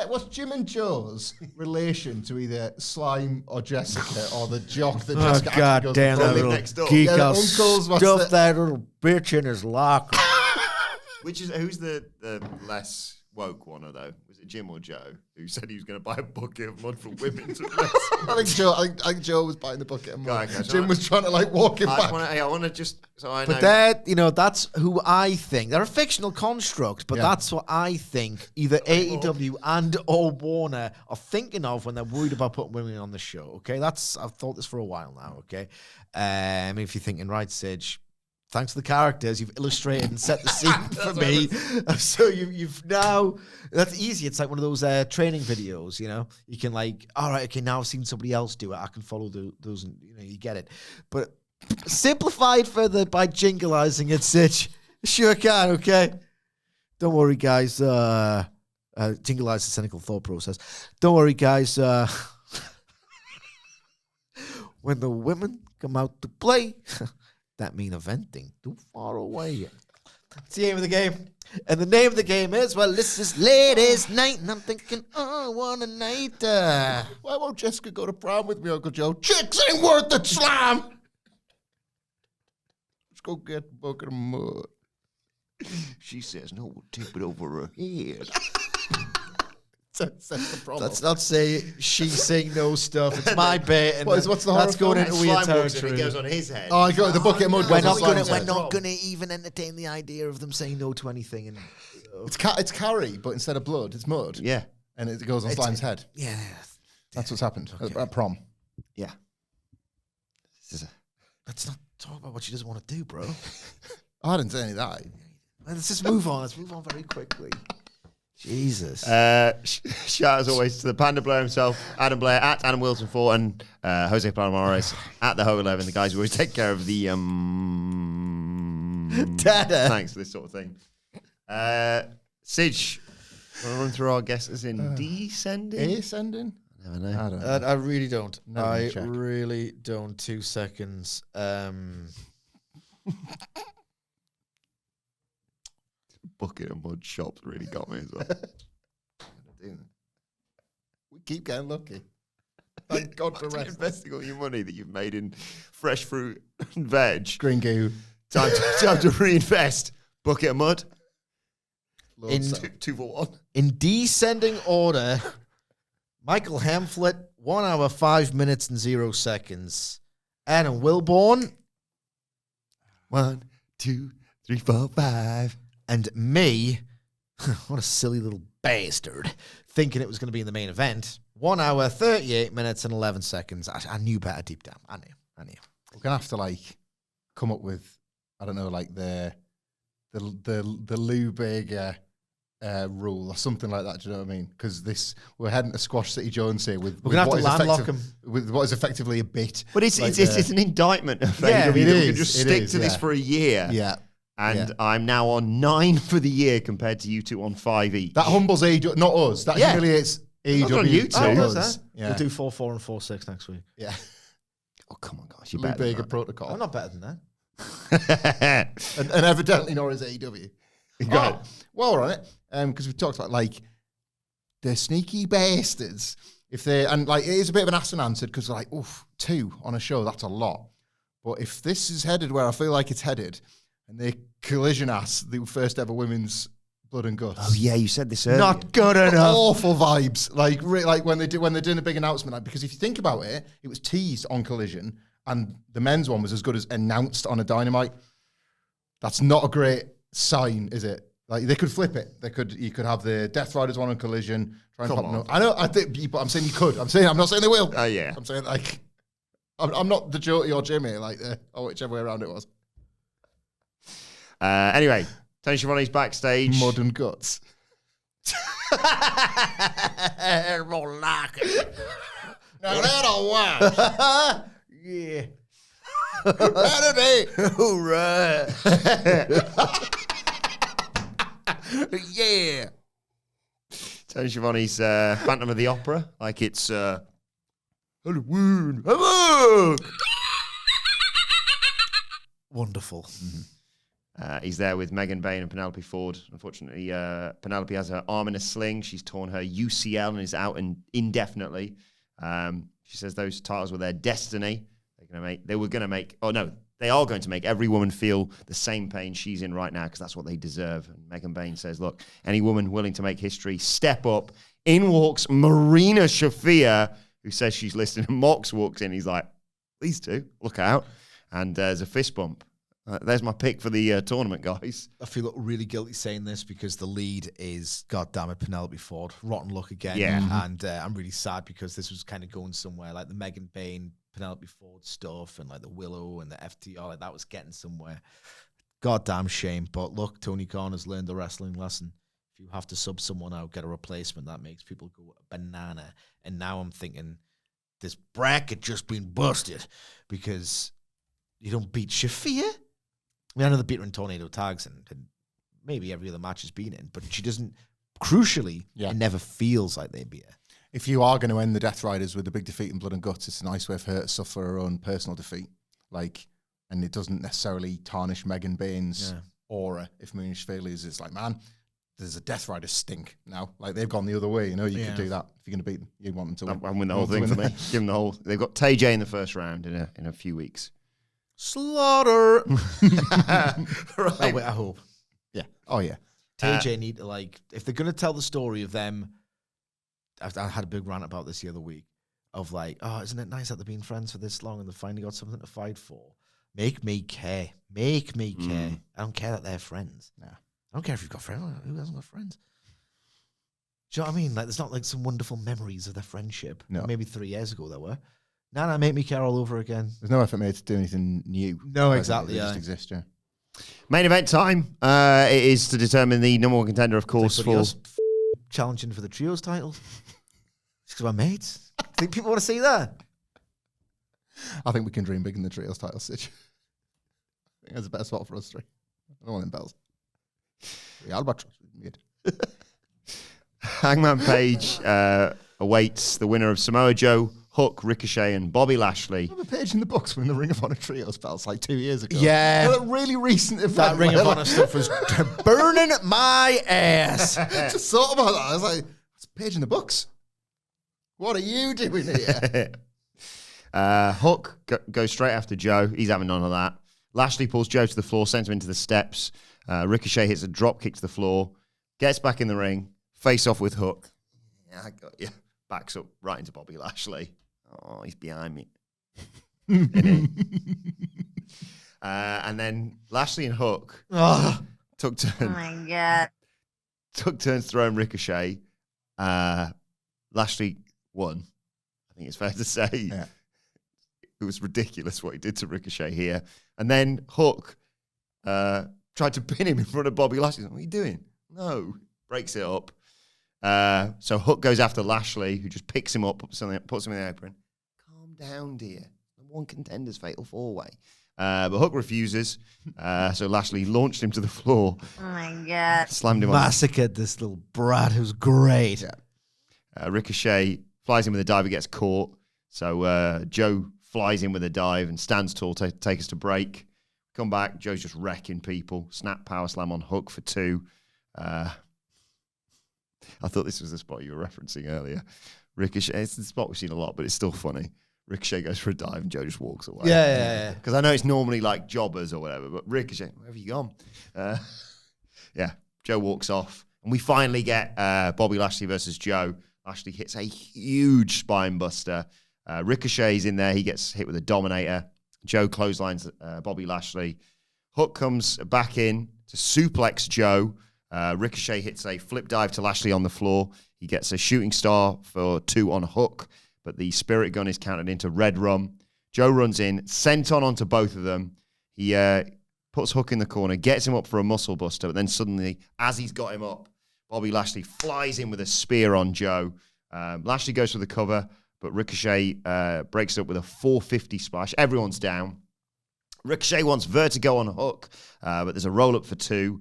What's Jim and Joe's relation to either Slime or Jessica or the jock that Jessica God damn, that little next door. geek Yeah, the out uncles, what's stuffed that little bitch in his locker. Who's the less woke one, though? Was it Jim or Joe who said he was going to buy a bucket of mud for women to wrestle? I think Joe was buying the bucket of mud. Okay, Jim was trying to like walk him back. I want to just so I know. But that's who I think. They're a fictional construct, but that's what I think either AEW and or Warner are thinking of when they're worried about putting women on the show. Okay, I've thought this for a while now. Okay, if you're thinking, right, Sidge, thanks to the characters, you've illustrated and set the scene for me. So you've now, that's easy. It's like one of those training videos, you know? You can like, all right, okay, now I've seen somebody else do it. I can follow those and, you know, you get it. But simplify it further by jingleizing it, Sitch. Sure can, okay? Don't worry, guys. Jingleize the cynical thought process. Don't worry, guys. When the women come out to play... that main event thing too far away. It's the aim of the game. And the name of the game is, well, this is ladies' night, and I'm thinking, oh, what a night. Why won't Jessica go to prom with me, Uncle Joe? Chicks ain't worth the slam. Let's go get a bucket of mud. She says, no, we'll tip it over her head. That's the problem. Let's not say she's saying no stuff. It's my bit. And what's the horror That's film? going into weird territory. It goes on his head. Oh, I got the bucket of mud. We're not going to even entertain the idea of them saying no to anything. And it's Carrie, but instead of blood, it's mud. Yeah. And it goes on Slime's head. Yeah. That's what's happened at prom. Yeah. Let's not talk about what she doesn't want to do, bro. I didn't say any of that. Let's just move on. Let's move on very quickly. Jesus. Shout as always to the Panda Blair himself, Adam Blair at Adam Wilson 4 and Jose Palomares at the Ho 11, the guys who always take care of the Dada. thanks for this sort of thing. Sidge, want to run through our guesses in descending? Ascending? I never know. I don't know. I really don't. Never gonna I check. really don't. 2 seconds. Bucket and mud shops really got me as well. We keep getting lucky. Thank God for You're rest. investing all your money that you've made in fresh fruit and veg. Green goo. Time to reinvest. Bucket of mud. In- Two for one. In descending order, Michael Hamflett, 1 hour, 5 minutes, and 0 seconds. Adam Wilbourn. 1, 2, 3, 4, 5. And me, what a silly little bastard, thinking it was going to be in the main event. 1 hour, 38 minutes, and 11 seconds. I knew better deep down. I knew. We're gonna have to like come up with, I don't know, like the Lou Bega rule or something like that. Do you know what I mean? Because we're heading to Squash City Jones here with We're gonna have what to is landlock effective- him. with what is effectively a bit. But it's an indictment of Yeah, AEW. it We is, can just it stick is, to this yeah. for a year. Yeah, And yeah. I'm now on 9 for the year compared to you two on 5 each. That humbles AEW, not us. That Yeah. humiliates That's AEW. on you two. not Oh, us. does that? Yeah. We'll do 4-4 and 4-6 next week. Yeah. Oh, come on, guys. You're Lou better than Bega that. protocol. I'm not better than that. and evidently nor is AEW. Go ahead. Well, we're on it, because we talked about like the sneaky bastards. If they and like it is a bit of an asked and answered because like, oof, 2 on a show, that's a lot. But if this is headed where I feel like it's headed, and they collision ass the first ever women's Blood and Guts. Oh, yeah, you said this earlier. Not good enough. Awful vibes, like when they're doing a big announcement. Like, because if you think about it, it was teased on Collision, and the men's one was as good as announced on a Dynamite. That's not a great sign, is it? Like they could flip it. You could have the Death Riders one on Collision. Try and Come pop on. no. I know. I think, but I'm saying you could. I'm not saying they will. Oh, yeah. I'm saying like, I'm not the Jody or Jimmy, like or whichever way around it was. Anyway, Tony Schiavone's backstage. Mud and Guts. More like it. Now that'll work. Yeah. Saturday. All right. Yeah. Tony Schiavone's Phantom of the Opera. Like it's Hollywood. Hello! Wonderful. He's there with Megan Bayne and Penelope Ford. Unfortunately, Penelope has her arm in a sling. She's torn her UCL and is out indefinitely. She says those titles were their destiny. They are going to make every woman feel the same pain she's in right now because that's what they deserve. And Megan Bayne says, look, any woman willing to make history, step up. In walks Marina Shafir, who says she's listening. And Mox walks in. He's like, these two, look out. And there's a fist bump. There's my pick for the tournament, guys. I feel really guilty saying this because the lead is, goddammit, Penelope Ford. Rotten luck again. Yeah. And I'm really sad because this was kind of going somewhere. Like the Megan Bayne, Penelope Ford stuff and like the Willow and the FTR, like that was getting somewhere. Goddamn shame. But look, Tony Khan has learned the wrestling lesson. If you have to sub someone out, get a replacement, that makes people go banana. And now I'm thinking, this bracket just been busted because you don't beat Shafir? I mean, I know they beat her in Tornado Tags and maybe every other match has been in, but she doesn't, crucially, it never feels like they beat her. If you are going to end the Death Riders with a big defeat in Blood and Guts, it's a nice way for her to suffer her own personal defeat. Like, and it doesn't necessarily tarnish Megan Bayne's aura if Marina Shafir loses. It's like, man, there's a Death Rider stink now. Like, they've gone the other way. You know, you could do that. If you're going to beat them, you want them to win. I'm win the whole thing for me. Give them the whole. They've got TJ in the first round in a few weeks. Slaughter. Right. Oh, wait, I hope. Yeah. Oh, yeah. TJ need to, like, if they're going to tell the story of them, I had a big rant about this the other week, of like, oh, isn't it nice that they've been friends for this long and they've finally got something to fight for? Make me care. Make me care. I don't care that they're friends. Nah. I don't care if you've got friends. Who hasn't got friends? Do you know what I mean? Like, there's not like some wonderful memories of their friendship. No. Maybe 3 years ago there were. Nah, make me care all over again. There's no effort made to do anything new. No, exactly, They yeah. just exist, yeah. Main event time. It is to determine the number one contender, of course, Anybody for else challenging for the trios title? Because we're mates. Think people want to see that? I think we can dream big in the trios title, Sidge. I think that's a better spot for us three. I don't want them bells. The albatross was made. Hangman Page awaits the winner of Samoa Joe, Hook, Ricochet, and Bobby Lashley. Remember Page in the books when the Ring of Honor Trios belts like 2 years ago? Yeah. A really recent event. That Ring of Honor stuff was burning my ass. Just thought about that. I was like, it's Page in the books. What are you doing here? Hook goes straight after Joe. He's having none of that. Lashley pulls Joe to the floor, sends him into the steps. Ricochet hits a drop kick to the floor, gets back in the ring, face off with Hook. Yeah, I got you. Backs up right into Bobby Lashley. Oh, he's behind me. And then Lashley and Hook took turns. Oh my God. Took turns throwing Ricochet. Lashley won. I think it's fair to say. Yeah. It was ridiculous what he did to Ricochet here. And then Hook tried to pin him in front of Bobby Lashley. What are you doing? No. Breaks it up. So Hook goes after Lashley, who just picks him up, puts him in the apron. Calm down, dear. One contender's fatal four-way. But Hook refuses. So Lashley launched him to the floor. Oh my God. Slammed him Massacred this little brat who's great. on. Ricochet flies in with a dive, gets caught. So Joe flies in with a dive and stands tall to take us to break. Come back, Joe's just wrecking people. Snap power slam on Hook for 2. I thought this was the spot you were referencing earlier. Ricochet, it's the spot we've seen a lot, but it's still funny. Ricochet goes for a dive and Joe just walks away. Yeah. Because I know it's normally like jobbers or whatever, but Ricochet, where have you gone? Joe walks off. And we finally get Bobby Lashley versus Joe. Lashley hits a huge spine buster. Ricochet's in there. He gets hit with a Dominator. Joe clotheslines Bobby Lashley. Hook comes back in to suplex Joe. Ricochet hits a flip dive to Lashley on the floor. He gets a shooting star for 2 on Hook, but the spirit gun is counted into Red Rum. Joe runs in, senton onto both of them. He puts Hook in the corner, gets him up for a muscle buster, but then suddenly, as he's got him up, Bobby Lashley flies in with a spear on Joe. Lashley goes for the cover, but Ricochet breaks it up with a 450 splash. Everyone's down. Ricochet wants vertigo on Hook, but there's a roll-up for 2.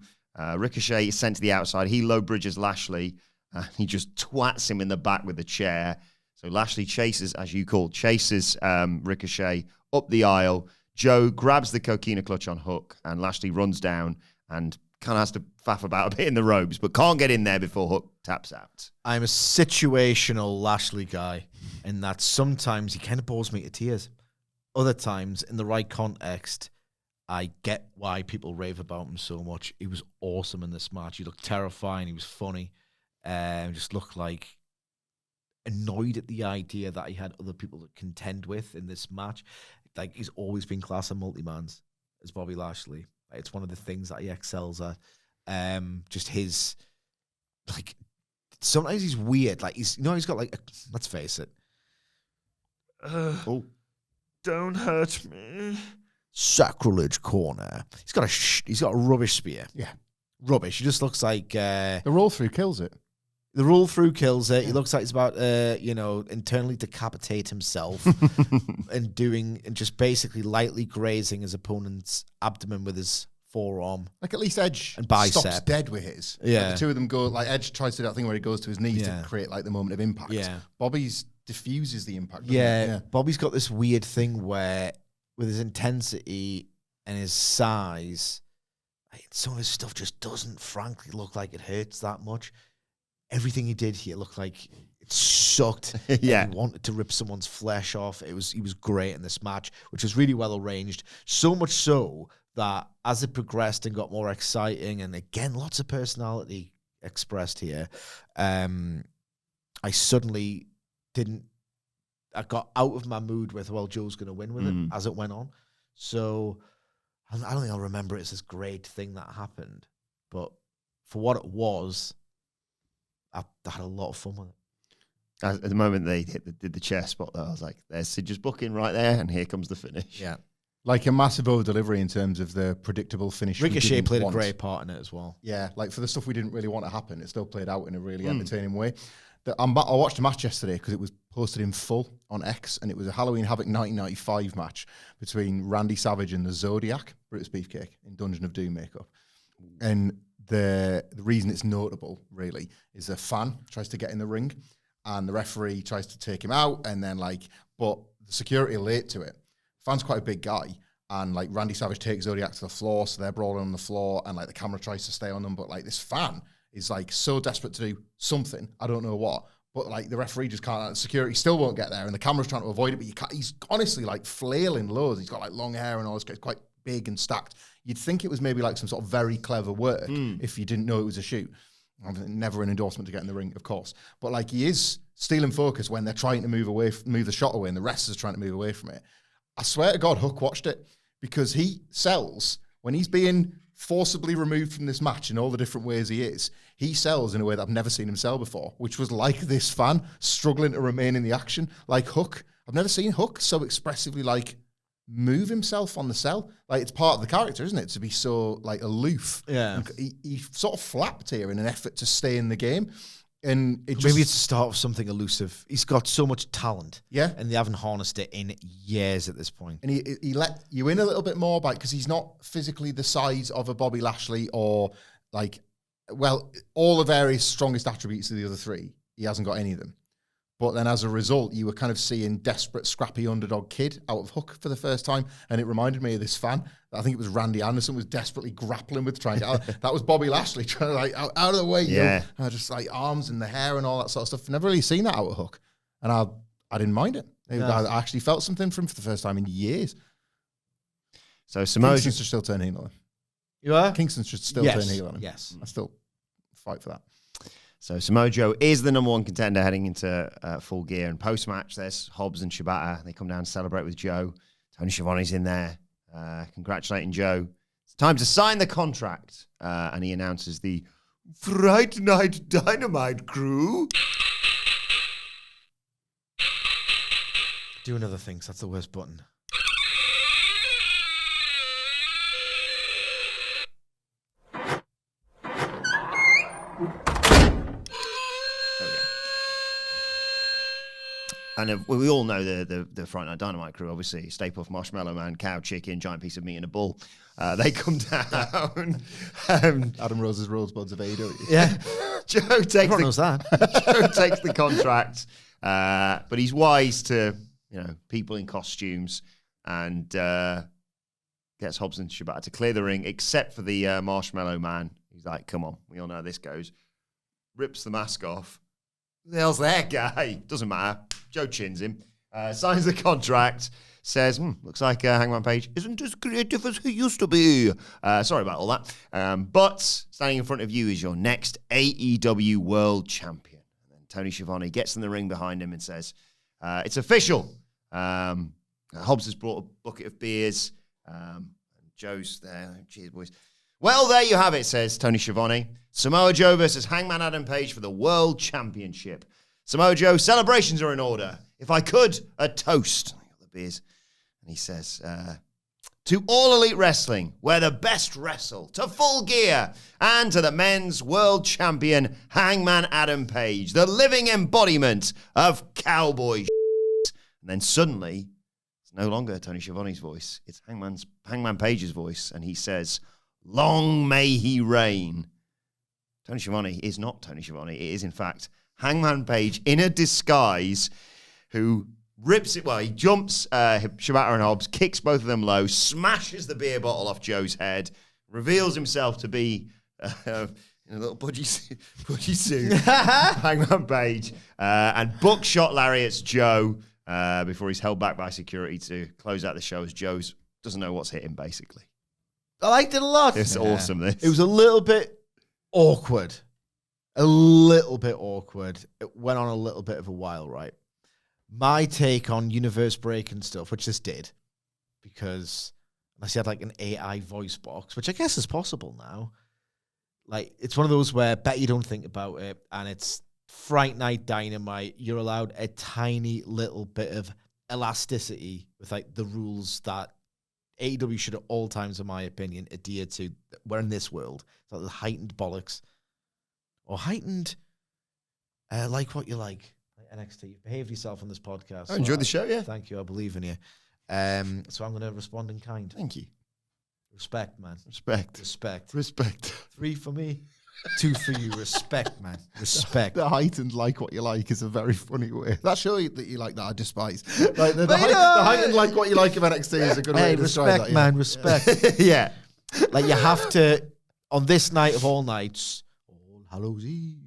Ricochet is sent to the outside. He low bridges Lashley. He just twats him in the back with a chair. So Lashley chases Ricochet up the aisle. Joe grabs the coquina clutch on Hook, and Lashley runs down and kind of has to faff about a bit in the ropes, but can't get in there before Hook taps out. I'm a situational Lashley guy in that sometimes he kind of bores me to tears. Other times, in the right context, I get why people rave about him so much. He was awesome in this match. He looked terrifying. He was funny. Just looked like annoyed at the idea that he had other people to contend with in this match. Like, he's always been class of multi-mans as Bobby Lashley. It's one of the things that he excels at. Just his, like, sometimes he's weird. Like, he's got like, let's face it. Don't hurt me. Sacrilege corner. He's got a rubbish spear. Yeah. Rubbish. He just looks like The roll-through kills it. the roll through kills it. He looks like he's about internally decapitate himself and just basically lightly grazing his opponent's abdomen with his forearm. Like, at least Edge And bicep. stops dead with his. Yeah. Like, the two of them go, like, Edge tries to do that thing where he goes to his knee to create, like, the moment of impact. Yeah. Bobby's diffuses the impact. doesn't Yeah, it? Bobby's got this weird thing where, with his intensity and his size, some of his stuff just doesn't, frankly, look like it hurts that much. Everything he did here looked like it sucked. Yeah. And he wanted to rip someone's flesh off. He was great in this match, which was really well arranged. So much so that as it progressed and got more exciting, and again, lots of personality expressed here, I suddenly I got out of my mood with, well, Joe's going to win with it as it went on. So I don't think I'll remember it as this great thing that happened. But for what it was, I had a lot of fun with it. At the moment they did the chair spot, though, I was like, there's Sidge's booking right there, and here comes the finish. Yeah. Like a massive over-delivery in terms of the predictable finish. Ricochet played a great part in it as well. Yeah, like for the stuff we didn't really want to happen, it still played out in a really entertaining way. I watched a match yesterday because it was posted in full on X, and it was a Halloween Havoc 1995 match between Randy Savage and the Zodiac, Brutus Beefcake, in Dungeon of Doom makeup. And the reason it's notable, really, is a fan tries to get in the ring and the referee tries to take him out, and then, but the security are late to it. Fan's quite a big guy, and, Randy Savage takes Zodiac to the floor, so they're brawling on the floor, and, the camera tries to stay on them, but, this fan is, so desperate to do something, I don't know what, but, the referee just can't, the security still won't get there, and the camera's trying to avoid it, but he's honestly, flailing loads. He's got, long hair and all this, it's quite big and stacked. You'd think it was maybe, some sort of very clever work if you didn't know it was a shoot. Never an endorsement to get in the ring, of course. But, he is stealing focus when they're trying to move the shot away, and the wrestlers trying to move away from it. I swear to God, Hook watched it, because he sells, when he's being forcibly removed from this match in all the different ways he sells in a way that I've never seen him sell before, which was like this fan struggling to remain in the action. Like Hook, I've never seen Hook so expressively, move himself on the cell. It's part of the character, isn't it, to be so, aloof. Yeah. And he sort of flapped here in an effort to stay in the game. And maybe it's the start of something elusive. He's got so much talent. Yeah. And they haven't harnessed it in years at this point. And he let you in a little bit more because he's not physically the size of a Bobby Lashley or all the various strongest attributes of the other three. He hasn't got any of them. But then as a result, you were kind of seeing desperate, scrappy underdog kid out of Hook for the first time. And it reminded me of this fan. I think it was Randy Anderson was desperately grappling with trying to... that was Bobby Lashley trying to, out of the way. Yeah. Just arms and the hair and all that sort of stuff. Never really seen that out of Hook. And I didn't mind it. No. I actually felt something from him for the first time in years. So Samoa Kingston should still turn heel on him. You are? Kingston should still turn heel on him. Yes. I still fight for that. So Samoa Joe is the number one contender heading into Full Gear. And post-match, there's Hobbs and Shibata. They come down to celebrate with Joe. Tony Schiavone's in there, congratulating Joe. It's time to sign the contract. And he announces the Fright Night Dynamite crew. Do another thing, 'cause that's the worst button. And we all know the Fright Night Dynamite crew, obviously. Stay Puft, Marshmallow Man, Cow, Chicken, Giant Piece of Meat, and a Bull. They come down. Adam Rose's Rosebuds of AEW. Yeah. Joe takes Everyone knows that. Joe takes the contract, but he's wise to people in costumes and gets Hobbs and Shibata to clear the ring, except for the Marshmallow Man. He's like, "Come on, we all know how this goes." Rips the mask off. Who the hell's that guy? Doesn't matter. Joe chins him, signs the contract, says, looks like Hangman Page isn't as creative as he used to be. Sorry about all that. But standing in front of you is your next AEW World Champion. And then Tony Schiavone gets in the ring behind him and says, it's official. Hobbs has brought a bucket of beers. And Joe's there. Cheers, boys. Well, there you have it, says Tony Schiavone. Samoa Joe versus Hangman Adam Page for the World Championship. Samoa Joe, celebrations are in order. If I could, a toast. I got the beers. And he says, to All Elite Wrestling, where the best wrestle, to Full Gear, and to the men's world champion, Hangman Adam Page, the living embodiment of cowboy shit. And then suddenly, it's no longer Tony Schiavone's voice. It's Hangman Page's voice. And he says, long may he reign. Tony Schiavone is not Tony Schiavone. It is, in fact, Hangman Page in a disguise who rips it. Well, he jumps Shibata and Hobbs, kicks both of them low, smashes the beer bottle off Joe's head, reveals himself to be in a little pudgy suit, Hangman Page, and buckshot lariats Joe before he's held back by security to close out the show as Joe doesn't know what's hit him, basically. I liked it a lot. It's awesome, this. It was a little bit awkward. A little bit awkward. It went on a little bit of a while, right? My take on universe breaking stuff, which this did, because unless you had like an AI voice box, which I guess is possible now, like it's one of those where bet you don't think about it, and it's Fright Night Dynamite. You're allowed a tiny little bit of elasticity with like the rules that AEW should at all times, in my opinion, adhere to. We're in this world. It's like the heightened bollocks. Or heightened, like what you like NXT. You've behaved yourself on this podcast. I enjoyed the show, yeah. Thank you. I believe in you. So I'm going to respond in kind. Thank you. Respect, man. Respect. Respect. Respect. 3 for me. 2 for you. Respect, man. Respect. The heightened like what you like is a very funny way. That show that you like that I despise. Like the heightened like what you like of NXT is a good way to describe respect, that. man. Respect. Yeah. Like you have to, on this night of all nights, All Hallows Eve,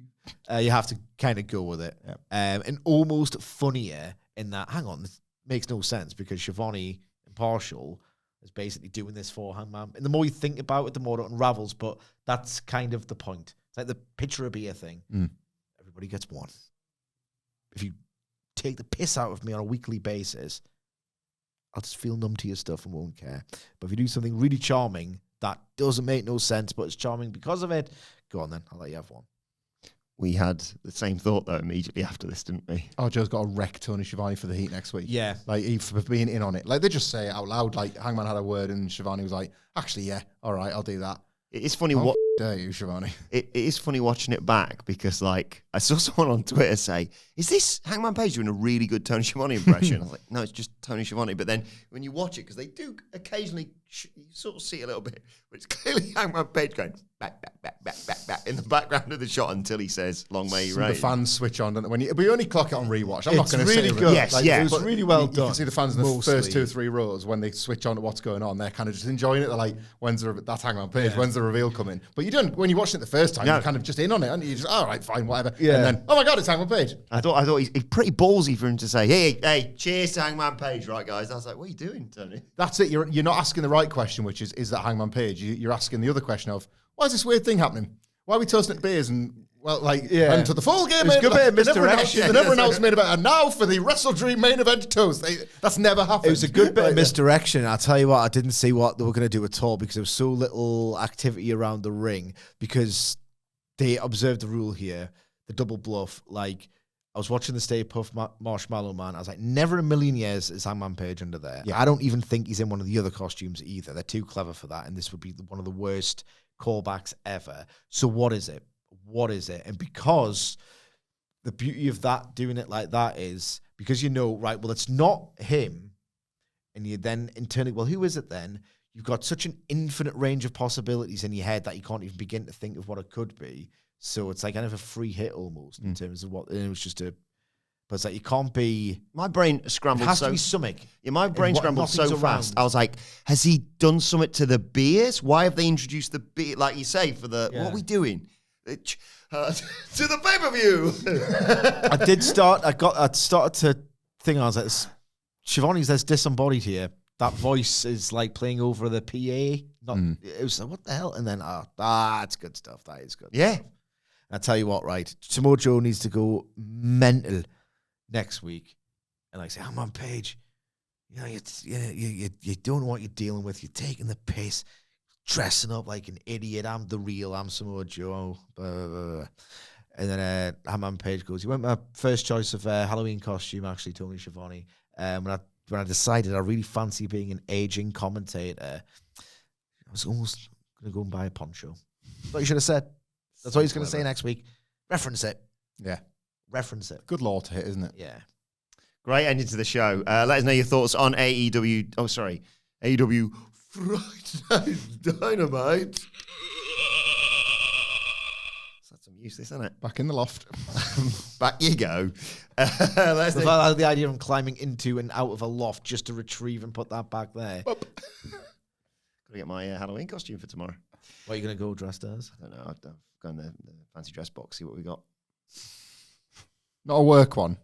you have to kind of go with it. Yeah. And almost funnier in that, hang on, this makes no sense because Shivani Impartial is basically doing this for Hangman. And the more you think about it, the more it unravels. But that's kind of the point. It's like the pitcher of beer thing. Everybody gets one. If you take the piss out of me on a weekly basis, I'll just feel numb to your stuff and won't care. But if you do something really charming that doesn't make no sense, but it's charming because of it, go on then. I'll let you have one. We had the same thought, though, immediately after this, didn't we? Oh, Joe's got to wreck Tony Schiavone for the Heat next week. Yeah. Like, for being in on it. Like, they just say it out loud. Like, Hangman had a word and Schiavone was like, actually, yeah, all right, I'll do that. It is funny What dare you, Schiavone? It is funny watching it back because, like, I saw someone on Twitter say, is this Hangman Page doing a really good Tony Schiavone impression? I was like, no, it's just Tony Schiavone. But then when you watch it, because they do occasionally, you sort of see it a little bit, but it's clearly Hangman Page going back, back, back, back, back, back in the background of the shot until he says, long may you The reign. fans switch on, don't they? But you only clock it on rewatch. I'm It's not going to really say good. Yes, yeah. It was really well done. You can see the fans in the mostly. first 2 or 3 rows when they switch on to what's going on. They're kind of just enjoying it. They're like, that's Hangman Page. When's the reveal coming? But you don't. When you're watching it the first time, No. you're kind of just in on it, aren't you? You're just, all right, fine, whatever. Yeah. And then, oh my God, it's Hangman Page. I thought he's pretty ballsy for him to say, hey, cheers to Hangman Page, right, guys? I was like, what are you doing, Tony? That's it. You're not asking the right question, which is that Hangman Page? You're asking the other question of, why is this weird thing happening? Why are we toasting at beers and went to the full game? It was a good bit of They never misdirection. announced- They never announced made about, and now for the Wrestle Dream main event toast. That's never happened. It was a good bit of Like, misdirection. I'll tell you what, I didn't see what they were going to do at all because there was so little activity around the ring because they observed the rule here, the double bluff. Like, I was watching the Stay Puft Marshmallow Man. I was like, never in a million years is Hangman Page under there. Yeah. I don't even think he's in one of the other costumes either. They're too clever for that, and this would be one of the worst callbacks ever. So what is it? What is it? And because the beauty of that, doing it like that is because you know, right, well, it's not him. And you then internally, well, who is it then? You've got such an infinite range of possibilities in your head that you can't even begin to think of what it could be. So it's like kind of a free hit almost in terms of what, and it was just but it's like you can't be, My brain it scrambled has so... to be something. Yeah, my brain what- scrambled so nothing's fast. around. I was like, has he done something to the beers? Why have they introduced the beer? Like you say, for the, Yeah. what are we doing? To the pay-per-view. I started to think, I was like, Shivani's there's disembodied here. That voice is like playing over the PA. It was like, what the hell? And then, that's good stuff. That is good. Yeah. I tell you what, right? Samoa Joe needs to go mental next week, and like say, I'm on Page. You know, you don't know what you're dealing with. You're taking the piss, dressing up like an idiot. I'm the real. I'm Samoa Joe. Blah, blah, blah. And then Hangman Page goes, you went my first choice of Halloween costume, actually, Tony Schiavone. When I decided I really fancy being an aging commentator, I was almost going to go and buy a poncho. That's what you should have said. That's what he's going to say next week. Reference it. Yeah. Reference it. Good law to hit, isn't it? Yeah. Great ending to the show. Let us know your thoughts on AEW. Oh, sorry. AEW Fright Dynamite. That's some use, isn't it? Back in the loft. Back you go. Let us know. The idea of him climbing into and out of a loft just to retrieve and put that back there. Gotta get my Halloween costume for tomorrow. What are you going to go dressed as? I don't know. I'll go in the fancy dress box, see what we got. Not a work one.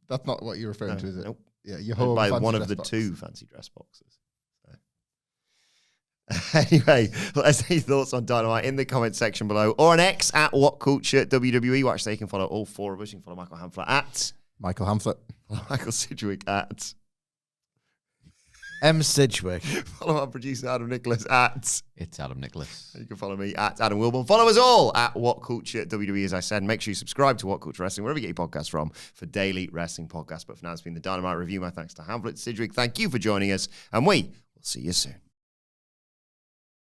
That's not what you're referring to, is it? Nope. Yeah, your I'll home buy fancy one of dress the box. 2 fancy dress boxes. So. Anyway, let us know your thoughts on Dynamite in the comment section below, or on X at WhatCulture WWE. Watch so you can follow all 4 of us. You can follow Michael Hamflett at Michael Hamflett. follow Michael Sidgwick at M. Sidgwick. follow our producer Adam Nicholas at. It's Adam Nicholas. You can follow me at Adam Wilbourn. Follow us all at WhatCulture WWE, as I said. Make sure you subscribe to WhatCulture Wrestling, wherever you get your podcasts from, for daily wrestling podcasts. But for now, it's been the Dynamite Review. My thanks to Hamflett, Sidgwick. Thank you for joining us, and we will see you soon.